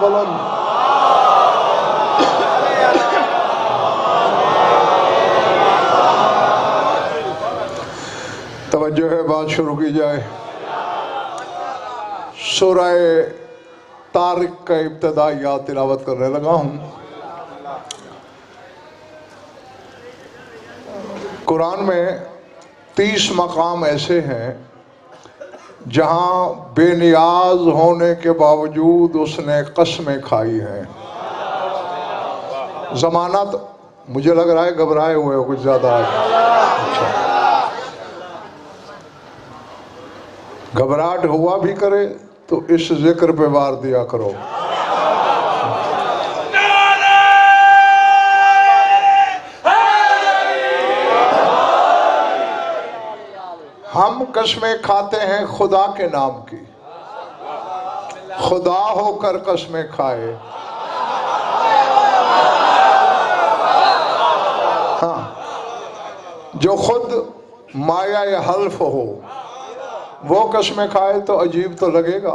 बुलंद। तवज्जो है, बात शुरू की जाए। सूरह तारिक का इब्तिदाइया तिलावत करने लगा हूँ। कुरान में 30 मकाम ऐसे हैं जहाँ बेनियाज होने के बावजूद उसने कसमें खाई हैं। ज़माना तो मुझे लग रहा है घबराए हुए हो कुछ ज़्यादा। अच्छा, घबराहट हुआ भी करे तो इस जिक्र पे वार दिया करो। हम कसमें खाते हैं खुदा के नाम की, खुदा होकर कसमें खाए। हाँ, जो खुद माया हल्फ हो वो कसमें खाए तो अजीब तो लगेगा।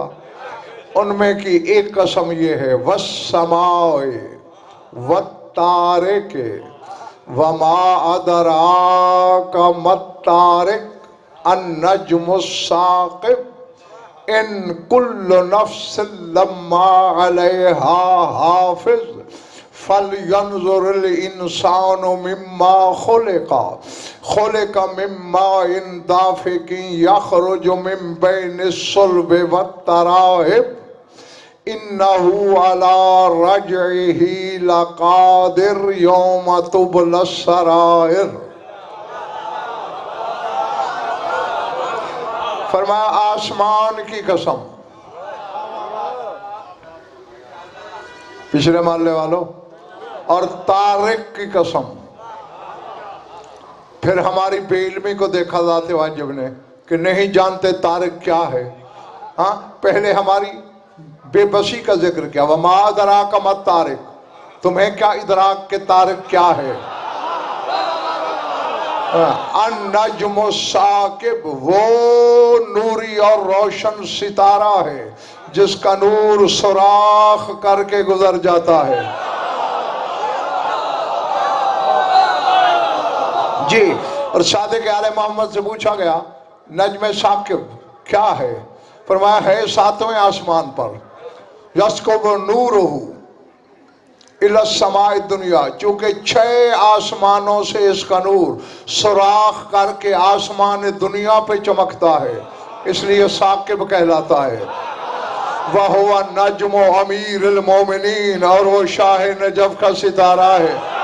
उनमें की एक कसम ये है, वस्समाए वत्तारिके वमा अदराका मत्तारिक अन्नज्मुस्साक़िब इन कुल्लु नफ्सिन लम्मा अलैहा हाफिज़ फलयंजुरिल इंसानु मिम्मा खुलिका मिम्मा इन दाफिकिन यखरुजु मिन बैनिस सुल्बि वत्तराइब इन्नहु अला रज्इही लकादिर यौम तुबलस सराइर। फरमाया आसमान की कसम, पिछले मानने वालों, और तारिक की कसम। फिर हमारी बेइल्मी को देखा जाते वाजिब ने कि नहीं जानते तारिक क्या है। हाँ, पहले हमारी बेबसी का जिक्र किया, वमा अदराका मत तारिक, तुम्हें क्या इदराक के तारिक क्या है। अन्नज्मुस्साक़िब, वो नूरी और रोशन सितारा है जिसका नूर सुराख करके गुजर जाता है। जी, और सादिक आले मोहम्मद से पूछा गया नज्म साकिब क्या है। फरमाया है सातवें आसमान पर, यस्कुबु नूरुहु इला समाए दुनिया, चूंकि 6 आसमानों से इसका नूर सुराख करके आसमान दुनिया पे चमकता है, इसलिए साकिब कहलाता है। वह हुआ नज्मो अमीरुल मोमिनीन, और वो शाह नजफ का सितारा है।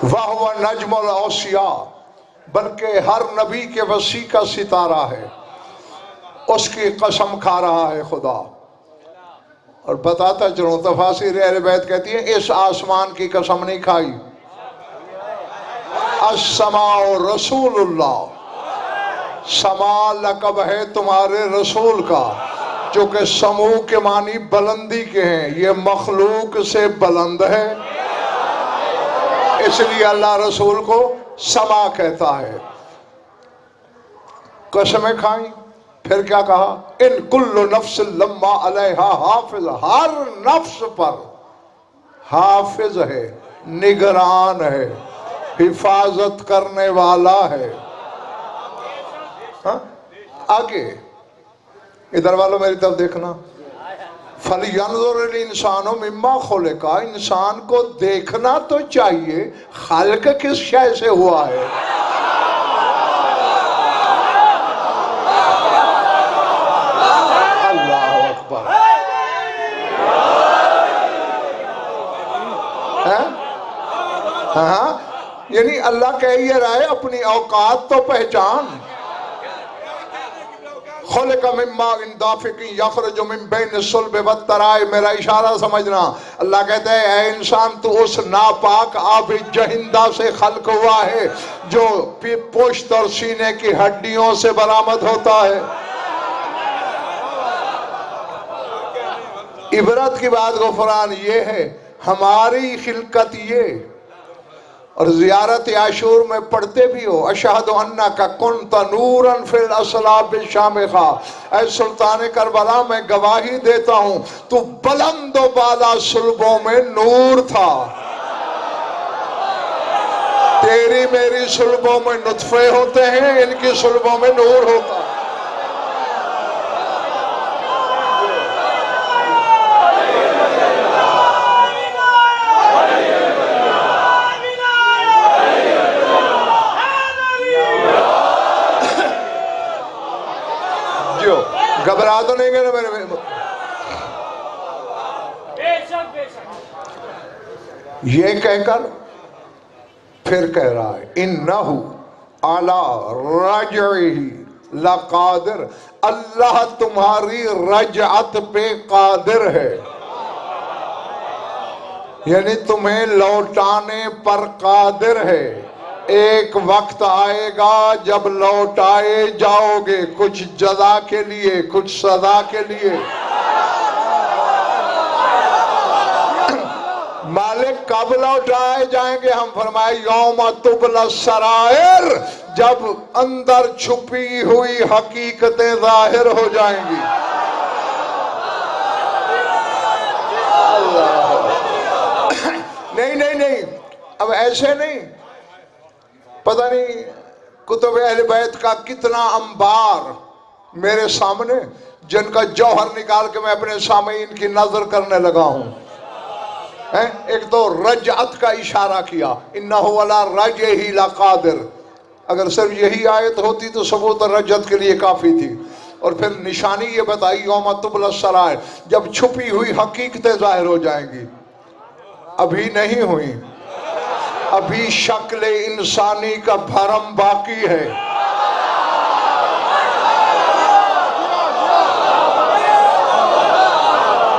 वह हुआ नज्मुल औसिया, बल्कि हर नबी के वसी का सितारा है, उसकी कसम खा रहा है खुदा। और बताता चलो, तफासिर अहले बैत कहती है इस आसमान की कसम नहीं खाई। अस्समाउ रसूलुल्लाह, समा लक़ब है तुम्हारे रसूल का, जो कि समूह के मानी बुलंदी के हैं, ये मखलूक से बुलंद है, इसलिए अल्लाह रसूल को समा कहता है। कसमें खाई, फिर क्या कहा, इन कुल्लु नफ्स लम्मा अलैहा हाफिज, हर नफ्स पर हाफिज है, निगरान है, हिफाजत करने वाला है। हाँ? आगे इधर वालों मेरी तरफ देखना, फलयंजुरिल इंसानु मिम्मा खुलिका, इंसान को देखना तो चाहिए खालिक किस शय से हुआ है। अल्लाह अकबर। हाँ, यानी अल्लाह कह ये रहा है अपनी औकात तो पहचान। खुलिक़ मिन माइन दाफ़िक़िन यख़रुजु मिन बैनि सुल्ब वत्तराइ। मेरा इशारा समझना। अल्लाह कहते हैं ऐ इंसान तू उस नापाक आब जहिंदा से खल्क हुआ है जो पुश्त और सीने की हड्डियों से बरामद होता है। इबरत की बात गुफ़रान ये है, हमारी खिलकत ये। और ज़ियारत आशूर में पढ़ते भी हो, अशहदु अन्नका कुन्त नूरन फिल अस्लाब शामिखा। ऐ सुल्तान करबला मैं गवाही देता हूँ तू बुलंद बाला सुल्बों में नूर था। तेरी मेरी सुल्बों में नुत्फे होते हैं, इनकी सुल्बों में नूर होता है। घबरा तो नहीं गए ना मेरे। ये कहकर फिर कह रहा है इन्नहु अला रजइही लकादिर। अल्लाह तुम्हारी रजअत पे कादिर है, यानी तुम्हें लौटाने पर कादिर है। एक वक्त आएगा जब लौटाए जाओगे, कुछ जज़ा के लिए, कुछ सजा के लिए। मालिक कब लौटाए जाएंगे? हम फरमाए यौम तुबला सरायर, जब अंदर छुपी हुई हकीकतें जाहिर हो जाएंगी। नहीं नहीं नहीं, अब ऐसे नहीं। पता नहीं कुतुब अहले बैत का कितना अंबार मेरे सामने, जिनका जौहर निकाल के मैं अपने सामईन की नजर करने लगा हूं। एक तो रजअत का इशारा किया, इन्नहु अला रजइही लकादिर। अगर सिर्फ यही आयत होती तो सबूत रजअत के लिए काफी थी। और फिर निशानी ये बताई यौम तुबला सरायर, जब छुपी हुई हकीकतें जाहिर हो जाएंगी। अभी नहीं हुई, अभी शक्ल इंसानी का भरम बाकी है।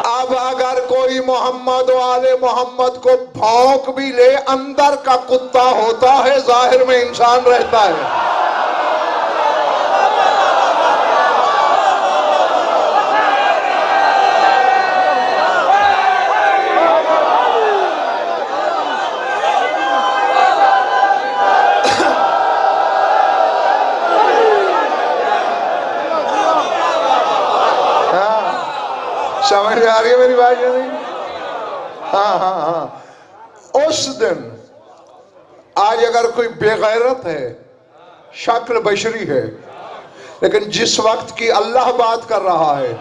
अब अगर कोई मोहम्मद वाले मोहम्मद को भौंक भी ले, अंदर का कुत्ता होता है, जाहिर में इंसान रहता है। समझ में आ रही है मेरी बात या नहीं? हाँ हाँ हाँ। उस दिन आज अगर कोई बेगैरत है, शक्ल बशरी है, लेकिन जिस वक्त की अल्लाह बात कर रहा है,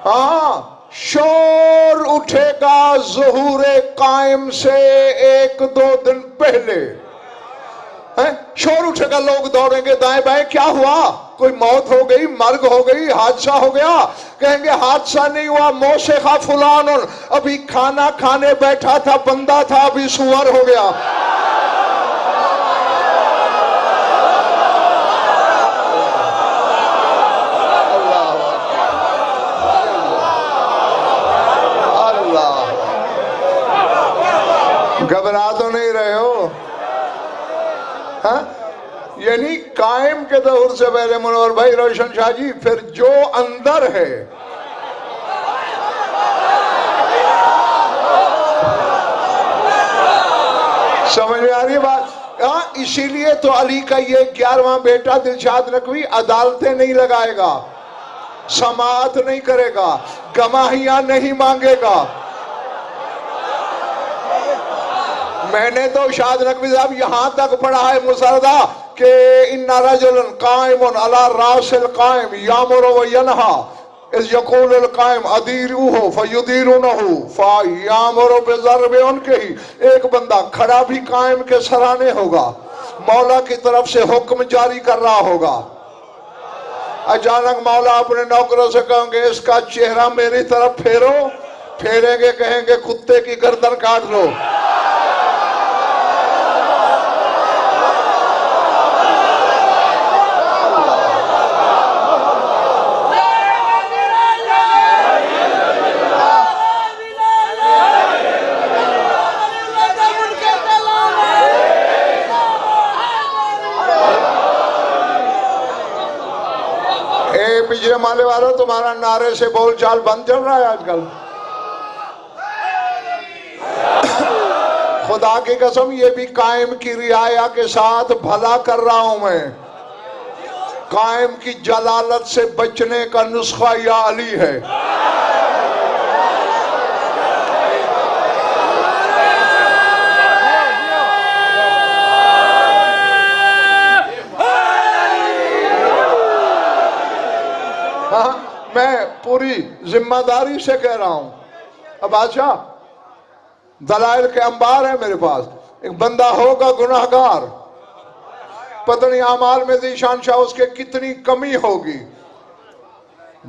हाँ, शोर उठेगा ज़ुहूरे कायम से 1-2 दिन पहले। है? शोर उठेगा, लोग दौड़ेंगे दाएं बाएं, क्या हुआ? कोई मौत हो गई, मर्ग हो गई, हादसा हो गया? कहेंगे हादसा नहीं हुआ, मोशेखा फुलान, अभी खाना खाने बैठा था, बंदा था, अभी सुअर हो गया। अल्लाह, घबरा तो नहीं रहे हो? हाँ? यानी कायम के दौर से पहले मनोहर भाई, रोशन शाह जी, फिर जो अंदर है, समझ में आ रही है बात? हाँ, इसीलिए तो अली का ये 11वां बेटा दिलशाद नकवी अदालतें नहीं लगाएगा, समाअत नहीं करेगा, गवाहियां नहीं मांगेगा। मैंने तो शाद नकवी साहब यहां तक पढ़ा है मुसरदा के इन्ना रजुलन कायमुन अला रासिल कायम यामुरु व यनहा इस यकूलुल कायम अदीरुहु फयुदीरुनहु फयामुरु बिज़रबि उनके ही। एक बंदा खड़ा भी कायम के सराहने होगा, मौला की तरफ से हुक्म जारी कर रहा होगा। अचानक मौला अपने नौकरों से कहेंगे इसका चेहरा मेरी तरफ फेरो, फेरेंगे, कहेंगे कुत्ते की गर्दन काट लो। हिजरे माले वालों, तुम्हारा नारे से बोलचाल बंद चल रहा है आजकल। खुदा की कसम, ये भी कायम की रियाया के साथ भला कर रहा हूं मैं। कायम की जलालत से बचने का नुस्खा या अली है। हाँ, मैं पूरी जिम्मेदारी से कह रहा हूं। अब बादशाह, दलाइल के अंबार है मेरे पास। एक बंदा होगा गुनाहगार, पता नहीं आमाल में ज़ीशान शाह उसके कितनी कमी होगी,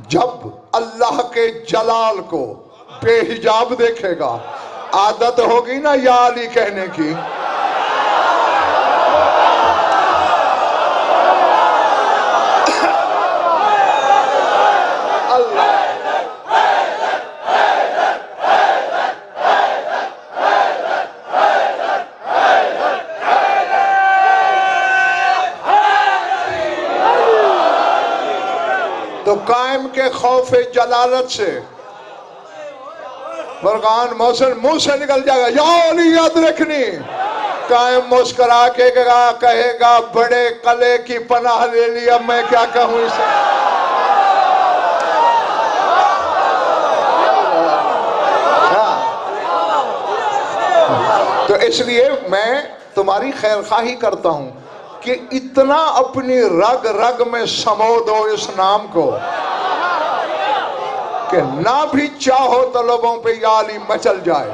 जब अल्लाह के जलाल को बेहिजाब देखेगा, आदत होगी ना या अली कहने की। तो कायम के खौफ जलालत से फरकान मौसल मुंह से निकल जाएगा, या अली याद रखनी। कायम मुस्कुरा के कहेगा, बड़े कले की पनाह ले लिया, मैं क्या कहूं इसे। तो इसलिए मैं तुम्हारी खैरखाही करता हूं कि इतना अपनी रग रग में समो दो इस नाम को कि ना भी चाहो तो लोगों पे या अली मचल जाए।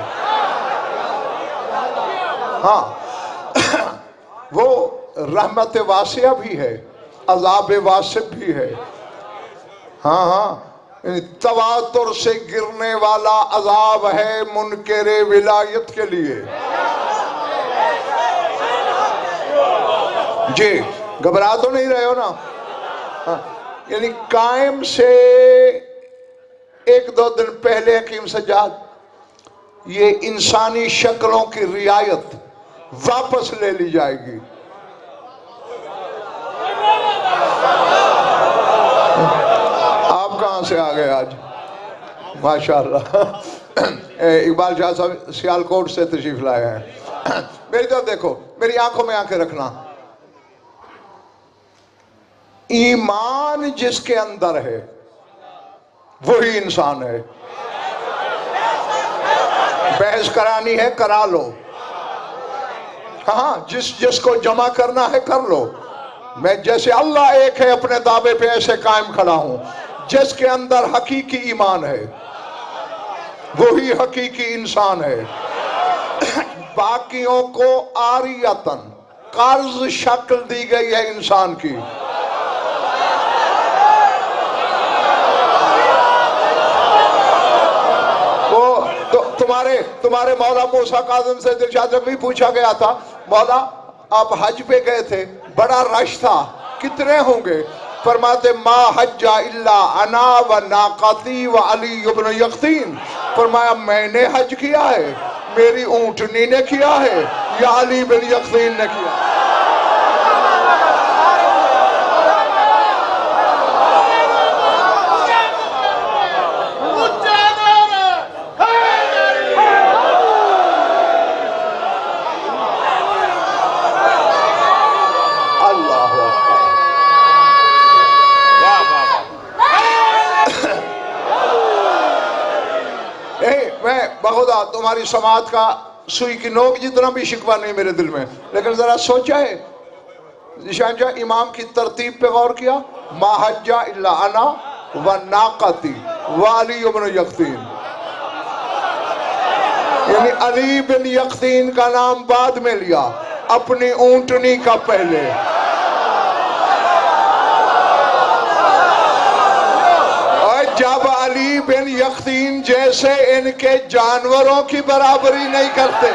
हाँ, वो रहमत वासिया भी है, अज़ाब वासिब भी है। हाँ हाँ, तवातुर से गिरने वाला अज़ाब है मुनकरे विलायत के लिए। जी, घबरा तो नहीं रहे हो ना। हाँ, यानी कायम से एक दो दिन पहले हकीम सज्जाद ये इंसानी शक्लों की रियायत वापस ले ली जाएगी। आप कहां से आ गए आज, माशाअल्लाह। इकबाल शाह साहब सियालकोट से तशरीफ लाए हैं। मेरी तरफ देखो, मेरी आंखों में आंखें रखना। ईमान जिसके अंदर है वही इंसान है। बहस करानी है करा लो, हाँ, जिसको जमा करना है कर लो। मैं जैसे अल्लाह एक है अपने दावे पे ऐसे कायम खड़ा हूं। जिसके अंदर हकीकी ईमान है वही हकीकी इंसान है। बाकियों को आरियतन कर्ज शक्ल दी गई है इंसान की। तुम्हारे मौला मूसा काज़िम से दिलशाद भी पूछा गया था, मौला आप हज पे गए थे, बड़ा रश था, कितने होंगे? फरमाते मा हज्जा इल्ला अना व नाक़ती व अली इब्न यक़तीन। फरमाया मैंने हज किया है, मेरी ऊंटनी ने किया है, या अली इब्न यक़तीन ने किया। बहुधा तुम्हारी समाज का सुई की नोक जितना भी शिकवा नहीं मेरे दिल में, लेकिन जरा सोचा है निशानजा इमाम की तरतीब पे गौर किया। मा हज्जा इल्ला अना व नाक़ती व अली इब्न यक़तीन, यानी अली बिन यक़तीन का नाम बाद में लिया, अपनी ऊंटनी का पहले। जब अली बिन यक़तीन जैसे इनके जानवरों की बराबरी नहीं करते,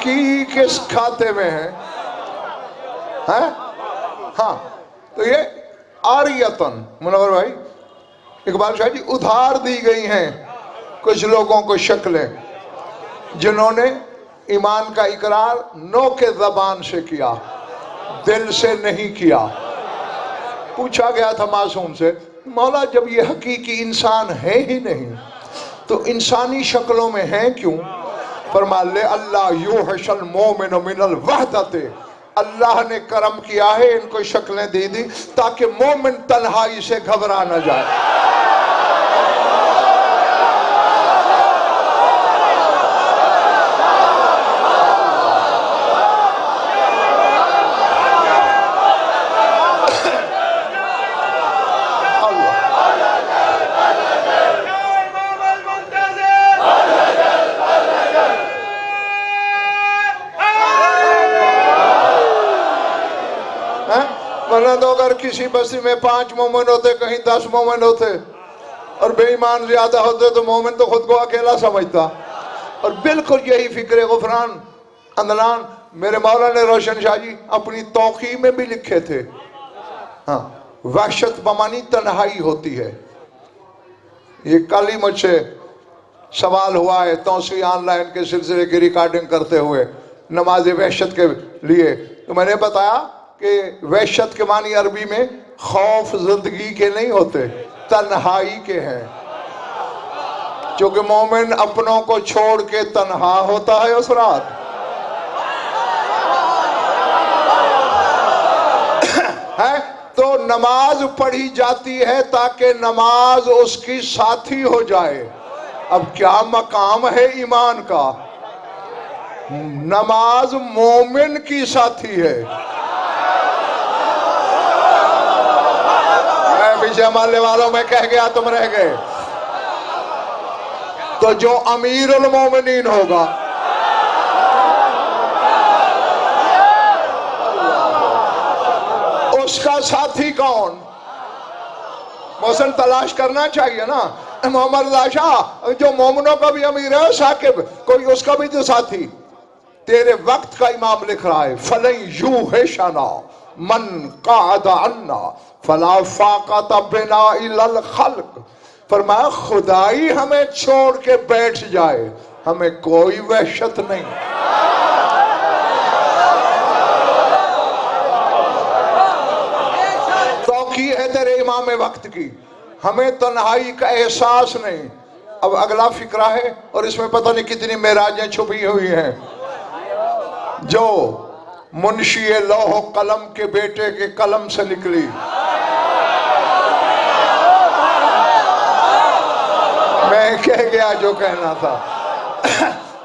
तरक्की किस खाते में है? हाँ, तो ये आरियतन मुनव्वर भाई इकबाल शाह जी उधार दी गई हैं कुछ लोगों को शक्लें, जिन्होंने ईमान का इकरार नो के ज़बान से किया, दिल से नहीं किया। पूछा गया था मासूम से, मौला जब ये हकीकी इंसान है ही नहीं तो इंसानी शक्लों में है क्यों? फरमा ले अल्लाह यूहशल मोमिन मिनल वहदते, अल्लाह ने करम किया है इनको शक्लें दे दी ताकि मोमिन तन्हाई से घबरा न जाए। वरना तो अगर किसी बस्ती में 5 मोमिन होते, कहीं 10 मोमिन होते और बेईमान ज्यादा होते तो मोमिन तो खुद को अकेला समझता। और बिल्कुल यही फिक्र गुफरान अंदलान मेरे मौला ने रोशन शाह जी अपनी तौकी में भी लिखे थे। हाँ, वहशत बमानी तन्हाई होती है। ये कल ही मुझसे सवाल हुआ है तौसी ऑनलाइन के सिलसिले की रिकॉर्डिंग करते हुए नमाज वहशत के लिए, तो मैंने बताया कि वहशत के मानी अरबी में खौफ जिंदगी के नहीं होते, तन्हाई के हैं। क्योंकि मोमिन अपनों को छोड़ के तन्हा होता है उस रात। है तो नमाज पढ़ी जाती है ताकि नमाज उसकी साथी हो जाए। अब क्या मकाम है ईमान का? नमाज मोमिन की साथी है। पीछे मानने वालों में कह गया तुम रह गए। तो जो अमीरुल मोमिनीन होगा उसका साथी कौन? मौसम तलाश करना चाहिए ना। मोहम्मद शाह जो मोमिनों का भी अमीर है, साकिब कोई उसका भी तो साथी। तेरे वक्त का इमाम लिख रहा है फलन यू है शाना मन कादा अन्ना फला फाकत बिना इलल खल्क। फरमाया खुदाई हमें छोड़ के बैठ जाए हमें कोई वहशत नहीं। तौकी है तेरे इमाम वक्त की, हमें तन्हाई का एहसास नहीं। अब अगला फिक्रा है और इसमें पता नहीं कितनी मेराजें छुपी हुई हैं। जो मुंशी लौह कलम के बेटे के कलम से निकली, मैं कह गया जो कहना था।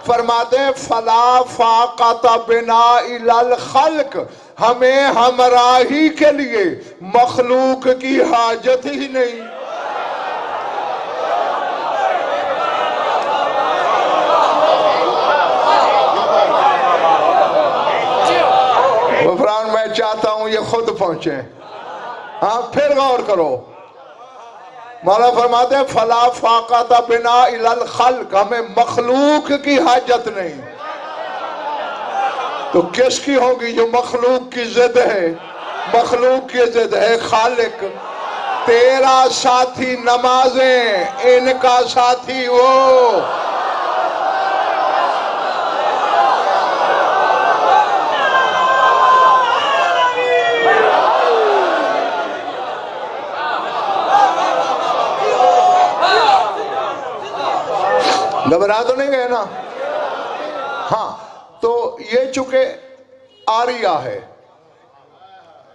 फरमाते फला फाक़त बिना इलल खल्क, हमें हमराही के लिए मखलूक की हाजत ही नहीं। गुफरान मैं चाहता हूं ये खुद पहुंचे। हाँ फिर गौर करो, मौला फरमाते फला फाक़त बिना इलल खल्क, हमें मखलूक की हाजत नहीं। तो किसकी होगी? जो मखलूक की जिद है। मखलूक की जिद है खालिक। तेरा साथी नमाजें, इनका साथी वो। घबरा तो नहीं गए ना? हाँ, तो ये चूंकि आरिया है,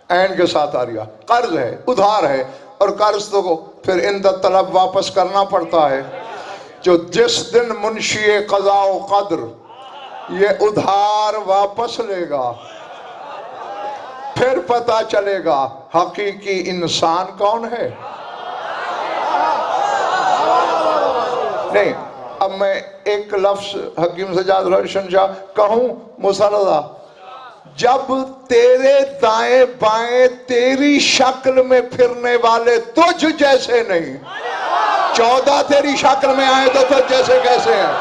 ऐन के साथ आरिया, कर्ज है, उधार है, और कर्ज तो फिर इंद तलब वापस करना पड़ता है। जो जिस दिन मुंशी क़ज़ा व क़द्र ये उधार वापस लेगा फिर पता चलेगा हकीकी इंसान कौन है। नहीं, अब मैं एक लफ्ज हकीम सजाद रोशन शाह कहूं मुसलदा, जब तेरे दाएं बाएं तेरी शक्ल में फिरने वाले तुझ जैसे नहीं, 14 तेरी शक्ल में आए तो तुझ जैसे कैसे हैं?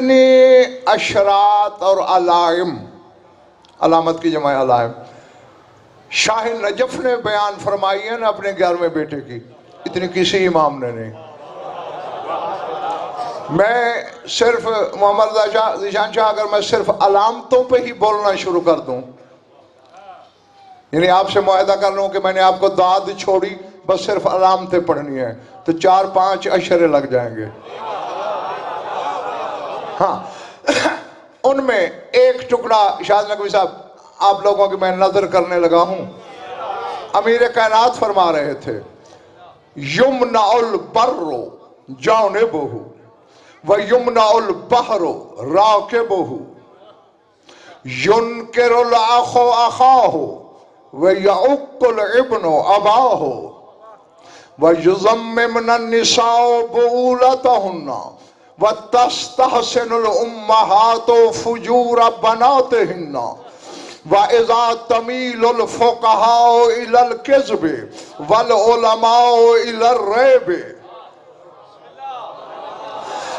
जितने अशरात और अलाइम, अलामत की जमा अलाइम, शाह नजफ ने बयान फरमाई है ना अपने 11वें बेटे की, इतनी किसी इमाम ने नहीं। मैं सिर्फ मोहम्मद ज़ीशान शाह, अगर मैं सिर्फ अलामतों पे ही बोलना शुरू कर दूं, यानी आपसे मुआहदा कर लूं कि मैंने आपको दाद छोड़ी, बस सिर्फ अलामतें पढ़नी है, तो 4-5 अशरे लग जाएंगे। हाँ, उनमें एक टुकड़ा शाह नकवी साहब आप लोगों की मैं नजर करने लगा हूं। अमीर कायनात फरमा रहे थे, युमनाउल बर्रो जानिबहु व युमनाउल बहरो राकिबहु युनकिरुल अखो अखाहु व यउक्कुल इब्नु अबाहु व युज़म्मिमुन निसाउ बुउलतहुन्ना व तस्तहसिनुल उम्महातु फुजूर बनातिहिन्ना व इज़ा तमीलुल फुक़हाउ इलल किज़्बि वल उलमाउ इलर रैबि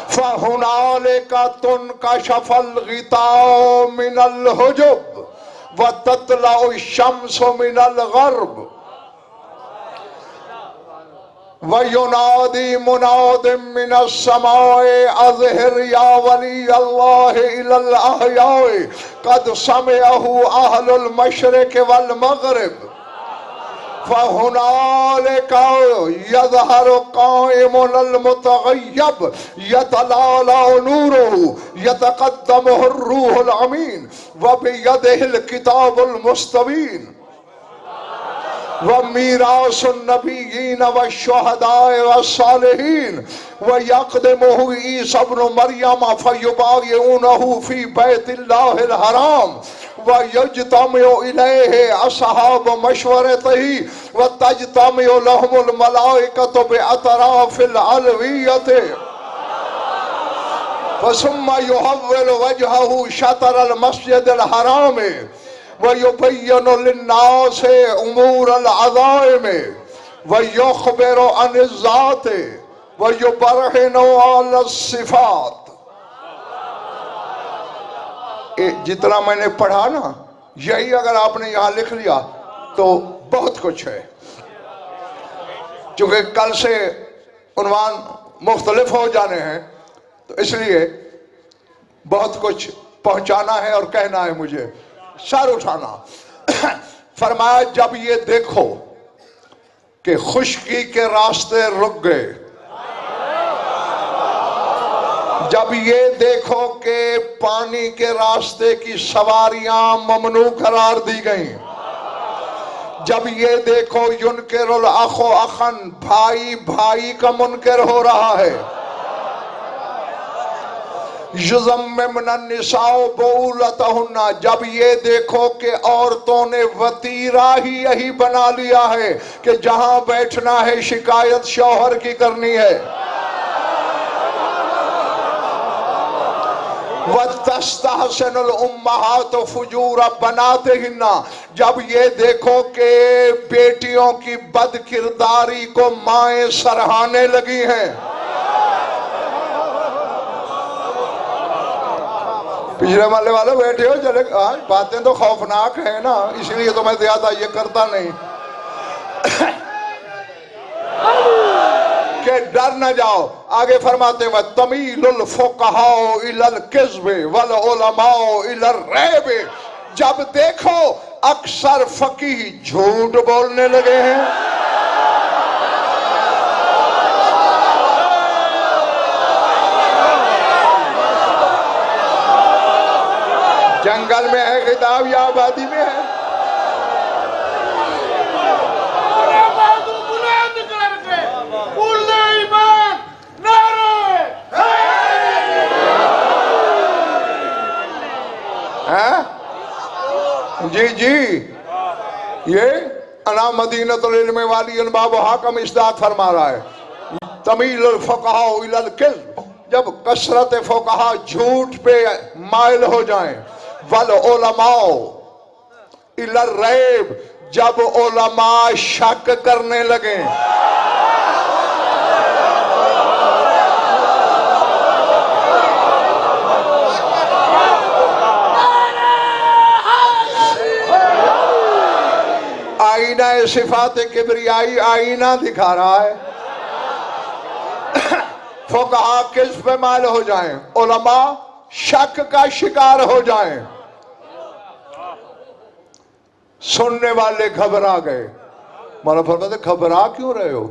फहुनालिका तुनकशफल गिताउ मिनल हुजुब व ततलउ शम्सु मिनल गर्ब व युनादी मुनादिम मिनस समाए अज़हिर या वली अल्लाह इलल अहयाए कद समिअहु अहलुल मशरिक़ वल मग़रिब फहुनालिका यज़हरु क़ाइमुल मुतग़य्यब यतलाला नूरुहु यतक़द्दमुहु रूहुल अमीन व बियदिहिल किताबुल मुस्तबीन व मीरासुन नबिय्यीन व शुहदाए व सालिहीन व यक़दिमुहु ईसा इब्नु मरियम फयुबायिऊनहु फी बैतिल्लाहिल हराम व यज्तमिउ इलैहि अस्हाब मशवरतिही व तज्तमिउ लहुमुल मलाइकतु बिअतराफिल अलविय्यति व सुम्मा युहव्विलु वजहहु शतरल मस्जिदिल हराम व युबय्यिनु लिन्नासि उमूरल अज़ाइम व युख़बिरु अनिज़्ज़ात व युबर्हिनु अलस सिफ़ात। जितना मैंने पढ़ा ना, यही अगर आपने यहाँ लिख लिया तो बहुत कुछ है। क्योंकि कल से उन्वान मुख्तलिफ हो जाने हैं, तो इसलिए बहुत कुछ पहुंचाना है और कहना है मुझे, सर उठाना। फरमाया, जब ये देखो कि खुश्की के रास्ते रुक गए, जब ये देखो कि पानी के रास्ते की सवारियां ममनू करार दी गई, जब ये देखो युनकिरुल अखो अखन, भाई भाई का मुनकर हो रहा है, युज़म्मिमुन निसाउ बुउलतहुन्ना, जब ये देखो कि औरतों ने वतीरा ही यही बना लिया है कि जहां बैठना है शिकायत शौहर की करनी है, वतस्तहसिनुल उम्महातु फुजूर बनातिहिन्ना, जब ये देखो कि बेटियों की बदकिरदारी को माएं सराहने लगी हैं। पिछले वाले वाले बैठे हो, चले बातें तो खौफनाक है ना, इसलिए तो मैं ज्यादा ये करता नहीं कि डर न जाओ। आगे फरमाते हैं, तमीलुल फुक़हाउ इलल किज़्बि वल उलमाउ इलर रैबि, जब देखो अक्सर फकीह झूठ बोलने लगे हैं, जंगल में है खिताब या आबादी में है, जी जी, ये अना मदीनतुल इल्म वाली अनबाब हाकम इस्दात फरमा रहा है, तमीलुल फुक़हाउ इलल किज़्ब, जब कसरत फुक़हा झूठ पे माइल हो जाएं, वल उलमाओ इलर रैब, जब उलमा शक करने लगे, आईना सिफात किबरियाई आईना दिखा रहा है। फुकहा किस पे माल हो जाएं, उलमा शक का शिकार हो जाएं, सुनने वाले घबरा गए। मौला फरमाते घबरा क्यों रहे हो?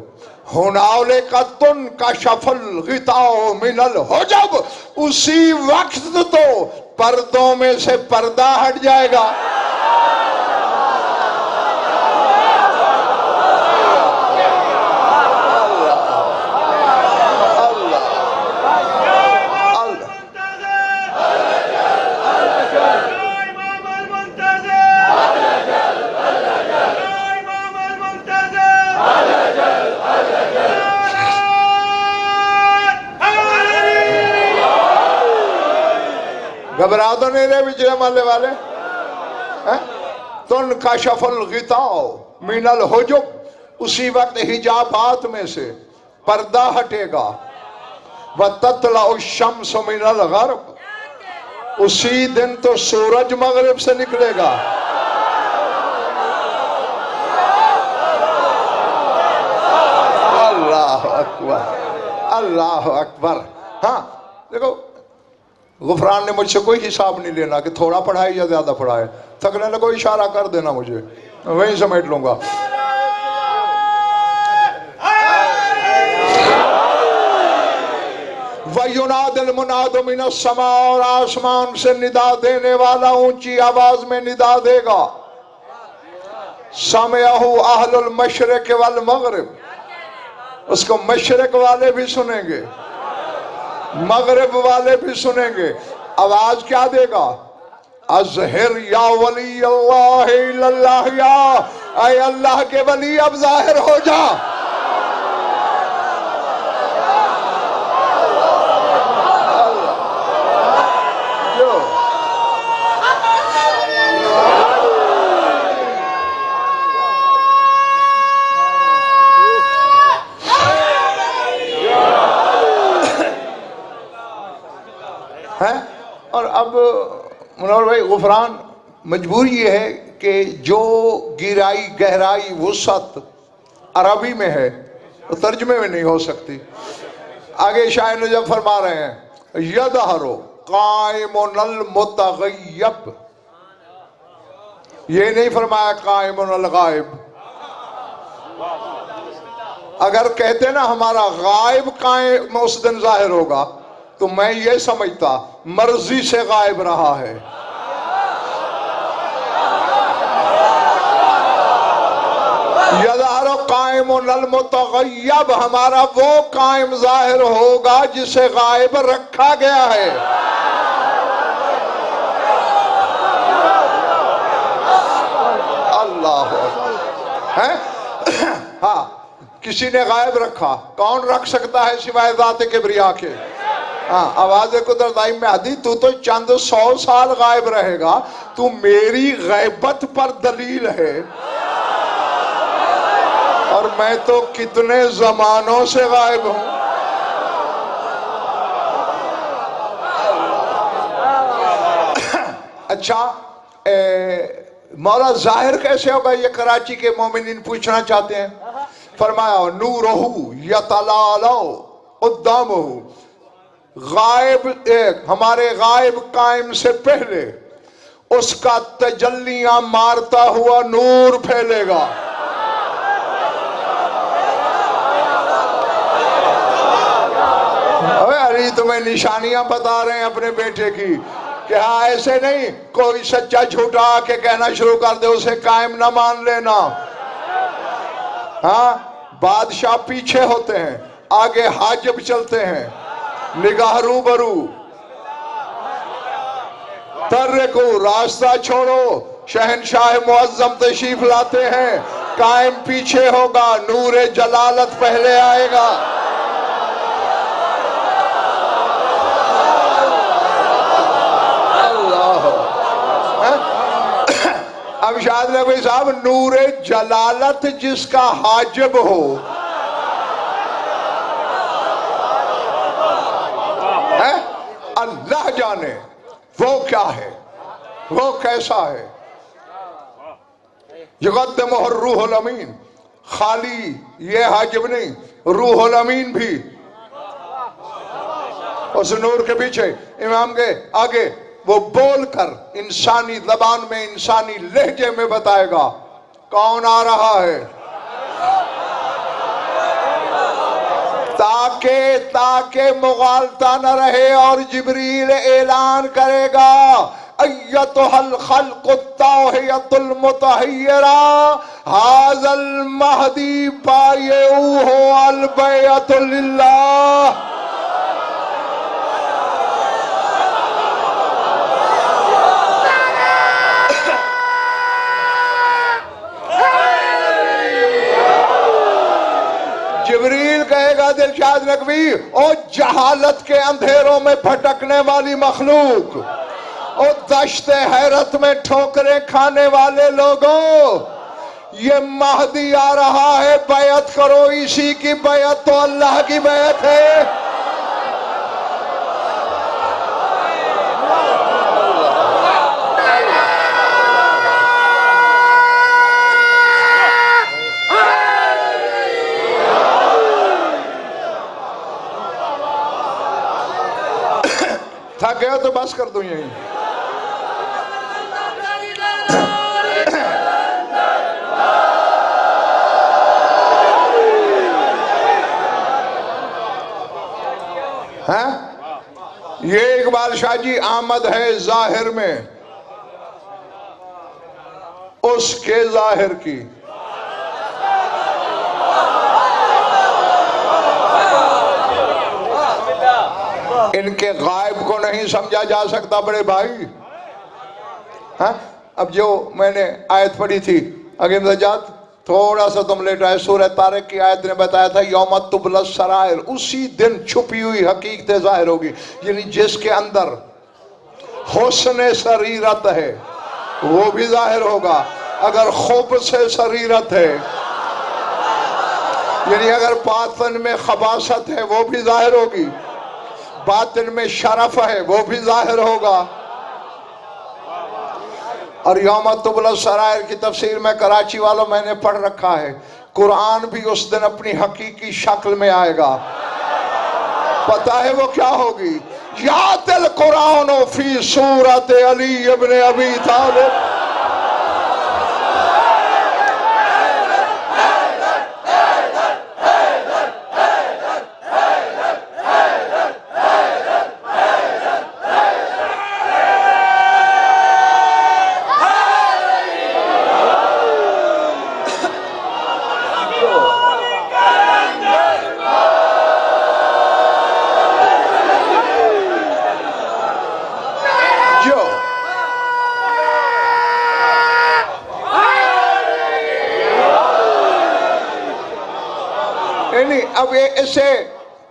होनावले का तुन का शफल गिताओ मिनल हो, जब उसी वक्त तो पर्दों में से पर्दा हट जाएगा। घबरा तो नहीं रहे बिजले मारने वाले हैं? तुन का शफल गिताओ मिनल हो, जो उसी वक्त हिजाबात में से पर्दा हटेगा। व ततला शम्स मिनल गर्ब, उसी दिन तो सूरज मगरिब से निकलेगा। अल्लाह अकबर, अल्लाह अकबर। हाँ देखो, गुफरान ने मुझसे कोई हिसाब नहीं लेना कि थोड़ा पढ़ा है या ज्यादा पढ़ा है। थकने लगो इशारा कर देना मुझे, वहीं समेट लूंगा। वयुनादिल मुनाद मिनस समा, और आसमान से निदा देने वाला ऊंची आवाज में निदा देगा। समयहु अहलुल मशरिक वल मगरिब, उसको मशरिक वाले भी सुनेंगे, मगरिब वाले भी सुनेंगे। आवाज क्या देगा? अज़हिर या वली अल्लाह इल्लल्लाह, या ऐ अल्लाह के वली अब जाहिर हो जा। है? और अब मुनव्वर भाई गुफरान, मजबूरी ये है कि जो गिराई गहराई वुसअत अरबी में है तो तर्जमे में नहीं हो सकती। आगे शायर जब फरमा रहे हैं यदहरो कायमुल मुतगय्यब, ये नहीं फरमाया कायमुल गायब। अगर कहते ना हमारा गायब कायम उस दिन जाहिर होगा, तो मैं ये समझता मर्जी से गायब रहा है। यज़हरु कायमुल मुतगय्यब, हमारा वो कायम जाहिर होगा जिसे गायब रखा गया है। अल्लाह है। हाँ, किसी ने गायब रखा, कौन रख सकता है सिवाय ज़ात किबरिया के? हाँ, आवाज़ कुदरत में आदि, तू तो चंद 100 साल गायब रहेगा, तू मेरी गैबत पर दलील है, और मैं तो कितने जमानों से गायब हूं। अच्छा, मौला जाहिर कैसे होगा ये कराची के मोमिनीन पूछना चाहते हैं। फरमाया नूरहू यतलालो उद्दामहू, गायब एक हमारे गायब कायम से पहले उसका तजल्लियां मारता हुआ नूर फैलेगा। अरे तुम्हें निशानियां बता रहे हैं अपने बेटे की कि हाँ ऐसे नहीं, कोई सच्चा झूठा के कहना शुरू कर दे उसे कायम ना मान लेना। हाँ, बादशाह पीछे होते हैं, आगे हाजिब चलते हैं, निगाह रूबरू। तर्रे को रास्ता छोड़ो, शहनशाह मुअज्जम तशरीफ लाते हैं, कायम पीछे होगा, नूरे जलालत पहले आएगा। अब शायद नबी साहब, नूरे जलालत जिसका हाजिब हो, है अल्लाह जाने वो क्या है, वो कैसा है। युक़द्दिमुहुर रूहुल अमीन, खाली ये हाजिब नहीं, रूहुल अमीन भी उस नूर के पीछे इमाम के आगे वो बोलकर इंसानी ज़बान में, इंसानी लहजे में बताएगा कौन आ रहा है, ताके मुगालता न रहे। और जिब्रील ऐलान करेगा अय्यतुहल खल्क़ुत ताहियतुल मुतहय्यरा हाज़ल महदी बायऊहु अल बैअतु लिल्लाह। जिब्रील कहेगा दिलशाद नकवी, ओ जहालत के अंधेरों में भटकने वाली मखलूक, ओ दश्ते हैरत में ठोकरें खाने वाले लोगों, ये महदी आ रहा है, बैअत करो इसी की, बैअत तो अल्लाह की बैअत है। थक गया तो बस कर दूं यहीं। हैं? ये इकबाल शाह जी आमद है जाहिर में उसके जाहिर की, इनके गायब को नहीं समझा जा सकता बड़े भाई। हाँ, अब जो मैंने आयत पढ़ी थी अगीम सजाद, थोड़ा सा तुम लेट आए, सूरह तारिक की आयत ने बताया था यौम तुबलस सराइर, उसी दिन छुपी हुई हकीकतें जाहिर होगी। यानी जिसके अंदर हुस्न शरीरत है वो भी जाहिर होगा, अगर खूब से शरीरत है, यानी अगर बातन में खबासत है वो भी जाहिर होगी, बातिन में शरफ है वो भी जाहिर होगा। और यौम तुबलस सराइर की तफसीर में कराची वालों मैंने पढ़ रखा है, कुरान भी उस दिन अपनी हकीकी शक्ल में आएगा। पता है वो क्या होगी? यातिल कुरान फी सूरत अली इब्न अबी तालिब। अब ये इससे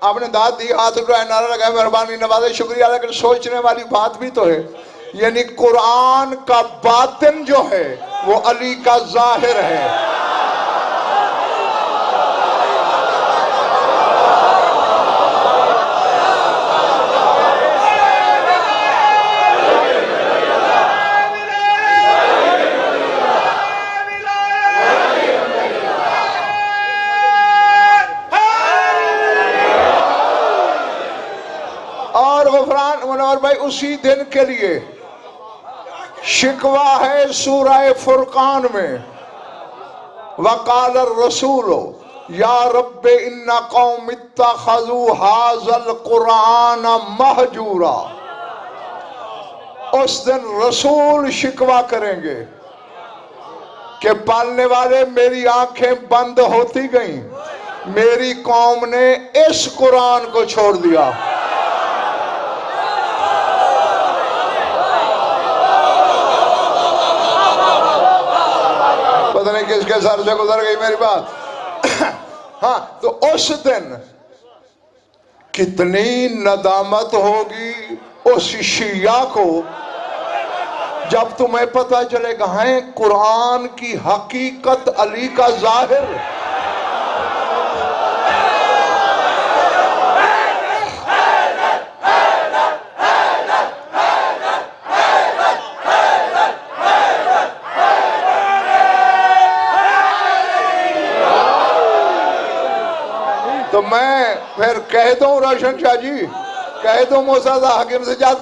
आपने दाद दी, हाथ उठाए, नारा लगाया, मेहरबानी नवाजे, शुक्रिया, लेकिन सोचने वाली बात भी तो है। यानी कुरान का बातिन जो है वो अली का जाहिर है। और भाई उसी दिन के लिए शिकवा है सूरह फुरकान में, वक़ाल रसूल या रब्बे इन्ना कौम इत्तखज़ू हाज़ल कुरान महजूरा। उस दिन रसूल शिकवा करेंगे कि पालने वाले मेरी आंखें बंद होती गईं, मेरी कौम ने इस कुरान को छोड़ दिया। पता नहीं किसके सर से गुजर गई मेरी बात। हाँ, तो उस दिन कितनी नदामत होगी उस शिया को जब तुम्हें पता चलेगा है कुरान की हकीकत अली का जाहिर। फिर कह दो रोशन शाह जी, कह दो मोसादा हकीम सजाद,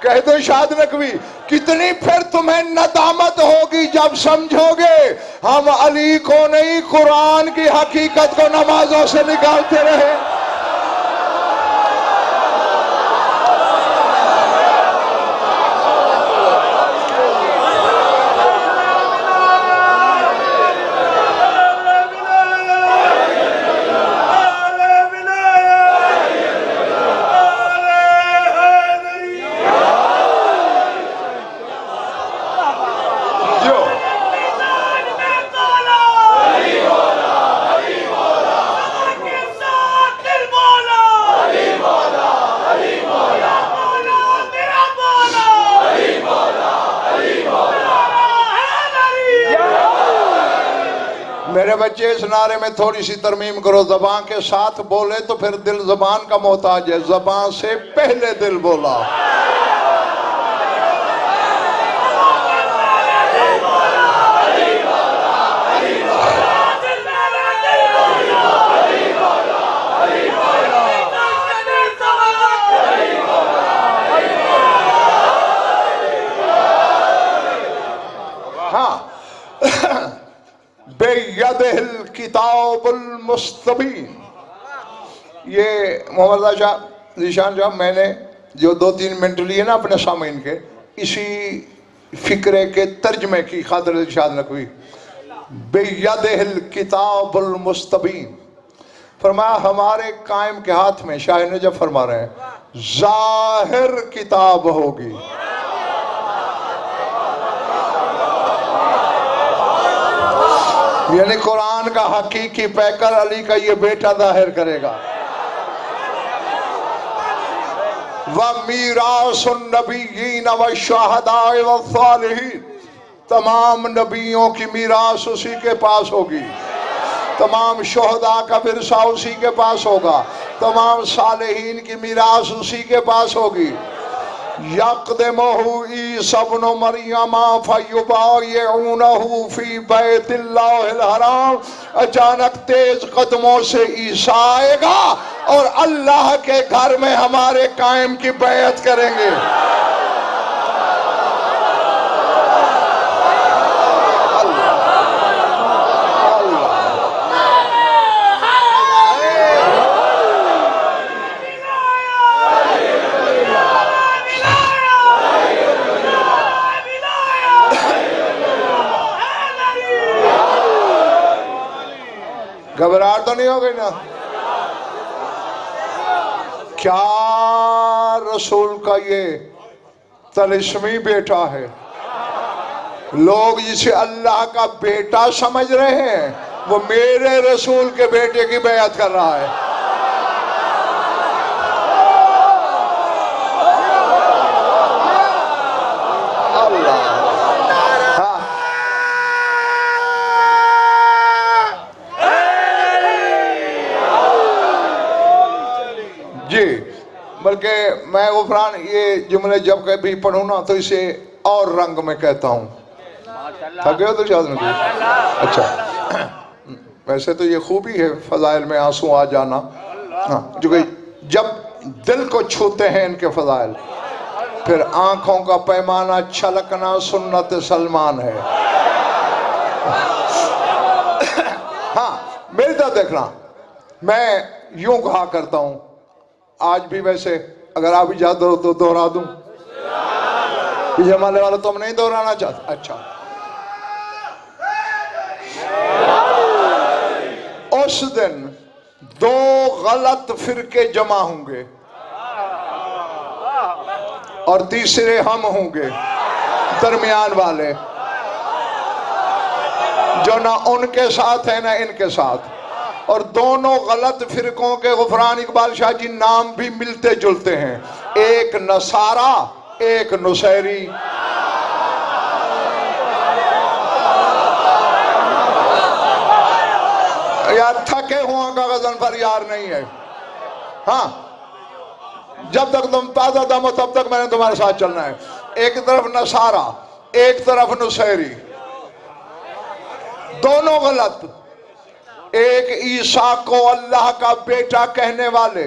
कह दो शाद नकवी। कितनी फिर तुम्हें नदामत होगी जब समझोगे हम अली को नहीं कुरान की हकीकत को नमाजों से निकालते रहे। मेरे बच्चे इस नारे में थोड़ी सी तरमीम करो, जबान के साथ बोले तो फिर दिल जबान का मोहताज है, जबान से पहले दिल बोला। हाँ, बेयदिल किताबुल मुस्तबीन। ये मोहम्मद शाह जीशान साहब, मैंने जो 2-3 मिनट लिए ना अपने सामीन के, इसी फिक्रे के तर्जमे की खातिर इरशाद नकवी। बेयदिल किताबुल मुस्तबीन फरमाया हमारे कायम के हाथ में, शाह नजफ फरमा रहे हैं, जाहिर किताब होगी। यानी कुरान का हकीकी पैकर अली का ये बेटा जाहिर करेगा। व मीरासुन नबिय्यीन व शुहदाए व सालिहीन, तमाम नबियों की मीरास उसी के पास होगी, तमाम शुहदा का विरसा उसी के पास होगा, तमाम सालिहीन की मीरास उसी के पास होगी। यक़दमुहु ईसा इब्नु मरियम फयुबायिऊनहु फी बैतिल्लाहिल हराम। अचानक तेज कदमों से ईसा आएगा और अल्लाह के घर में हमारे कायम की बैत करेंगे। घबराहट तो नहीं हो गई ना? क्या रसूल का ये तलिस्मी बेटा है, लोग जिसे अल्लाह का बेटा समझ रहे हैं, वो मेरे रसूल के बेटे की बैत कर रहा है। जी, बल्कि मैं गुफरान ये जुमले जब कभी पढ़ूँ ना तो इसे और रंग में कहता हूँ। थक गए हो तो शायद नहीं? अच्छा, वैसे तो ये खूबी है फजाइल में आंसू आ जाना, हाँ, जो कि जब दिल को छूते हैं इनके फजाइल, फिर आंखों का पैमाना छलकना सुन्नत सलमान है। हाँ, मेरी तरफ देखना, मैं यूं कहा करता हूं, आज भी वैसे अगर आप इजाजत दो तो दोहरा दूं। जमाने वाला तो हम नहीं दोहराना चाहते। अच्छा, उस दिन 2 गलत फिरके जमा होंगे और तीसरे हम होंगे, दरमियान वाले, जो ना उनके साथ है ना इनके साथ। और दोनों गलत फिरकों के गुफरान इकबाल शाह जी नाम भी मिलते जुलते हैं, एक नसारा एक नुसैरी। यार थके हुआ का गजनफर यार नहीं है। हाँ, जब तक तुम ताजा दम हो तब तक मैंने तुम्हारे साथ चलना है। एक तरफ नसारा एक तरफ नुसैरी, दोनों गलत। एक ईसा को अल्लाह का बेटा कहने वाले,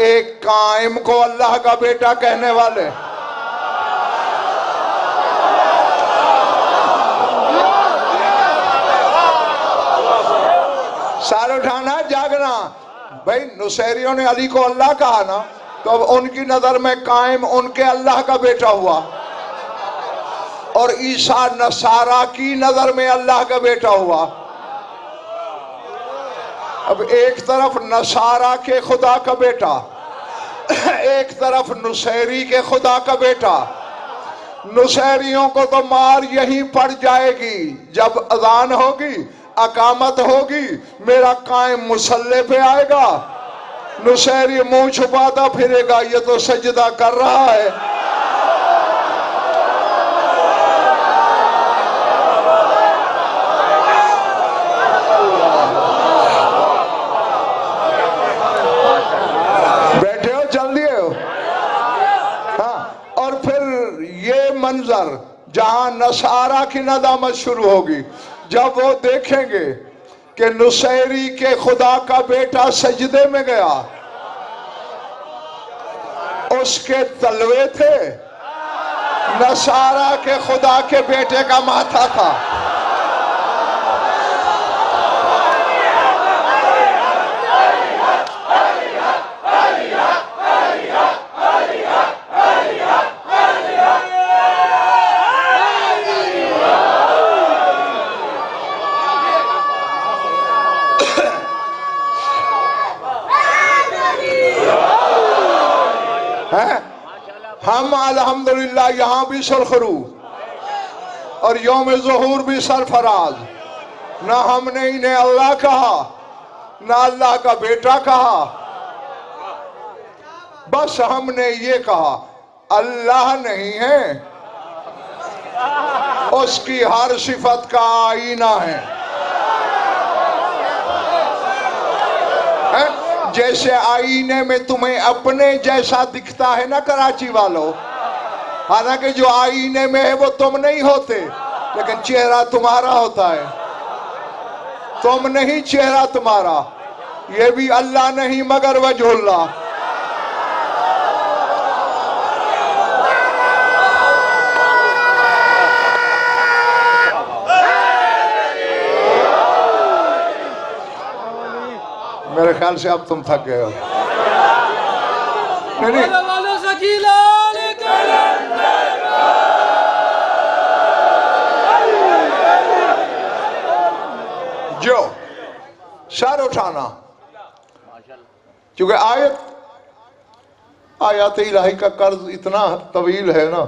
एक कायम को अल्लाह का बेटा कहने वाले। सार उठाना, जागना। भाई नुसैरियों ने अली को अल्लाह कहा ना, तो अब उनकी नजर में कायम उनके अल्लाह का बेटा हुआ, और ईसा नसारा की नजर में अल्लाह का बेटा हुआ। अब एक तरफ नसारा के खुदा का बेटा, एक तरफ नुसैरी के खुदा का बेटा। नुसैरियों को तो मार यहीं पड़ जाएगी जब अजान होगी, अकामत होगी, मेरा कायम मुसल्ले पे आएगा, नुसैरी मुंह छुपाता फिरेगा, ये तो सजदा कर रहा है। बैठे हो, चल दिए हो। हाँ, और फिर ये मंजर जहां नसारा की नदामत शुरू होगी, जब वो देखेंगे कि नुसैरी के खुदा का बेटा सजदे में गया, उसके तलवे थे, नसारा के खुदा के बेटे का माथा था। हम अल्हम्दुलिल्लाह यहाँ भी सरखरू और यौम ज़ुहूर भी सरफराज। ना हमने इन्हें अल्लाह कहा, ना अल्लाह का बेटा कहा, बस हमने ये कहा अल्लाह नहीं है, उसकी हर सिफत का आईना है। जैसे आईने में तुम्हें अपने जैसा दिखता है ना कराची वालों, हालांकि जो आईने में है वो तुम नहीं होते, लेकिन चेहरा तुम्हारा होता है। तुम नहीं, चेहरा तुम्हारा। ये भी अल्लाह नहीं मगर वजहुल्लाह। मेरे ख्याल से अब तुम थक गए हो। नहीं, जो सर उठाना, क्योंकि आयत इलाही का कर्ज इतना तवील है ना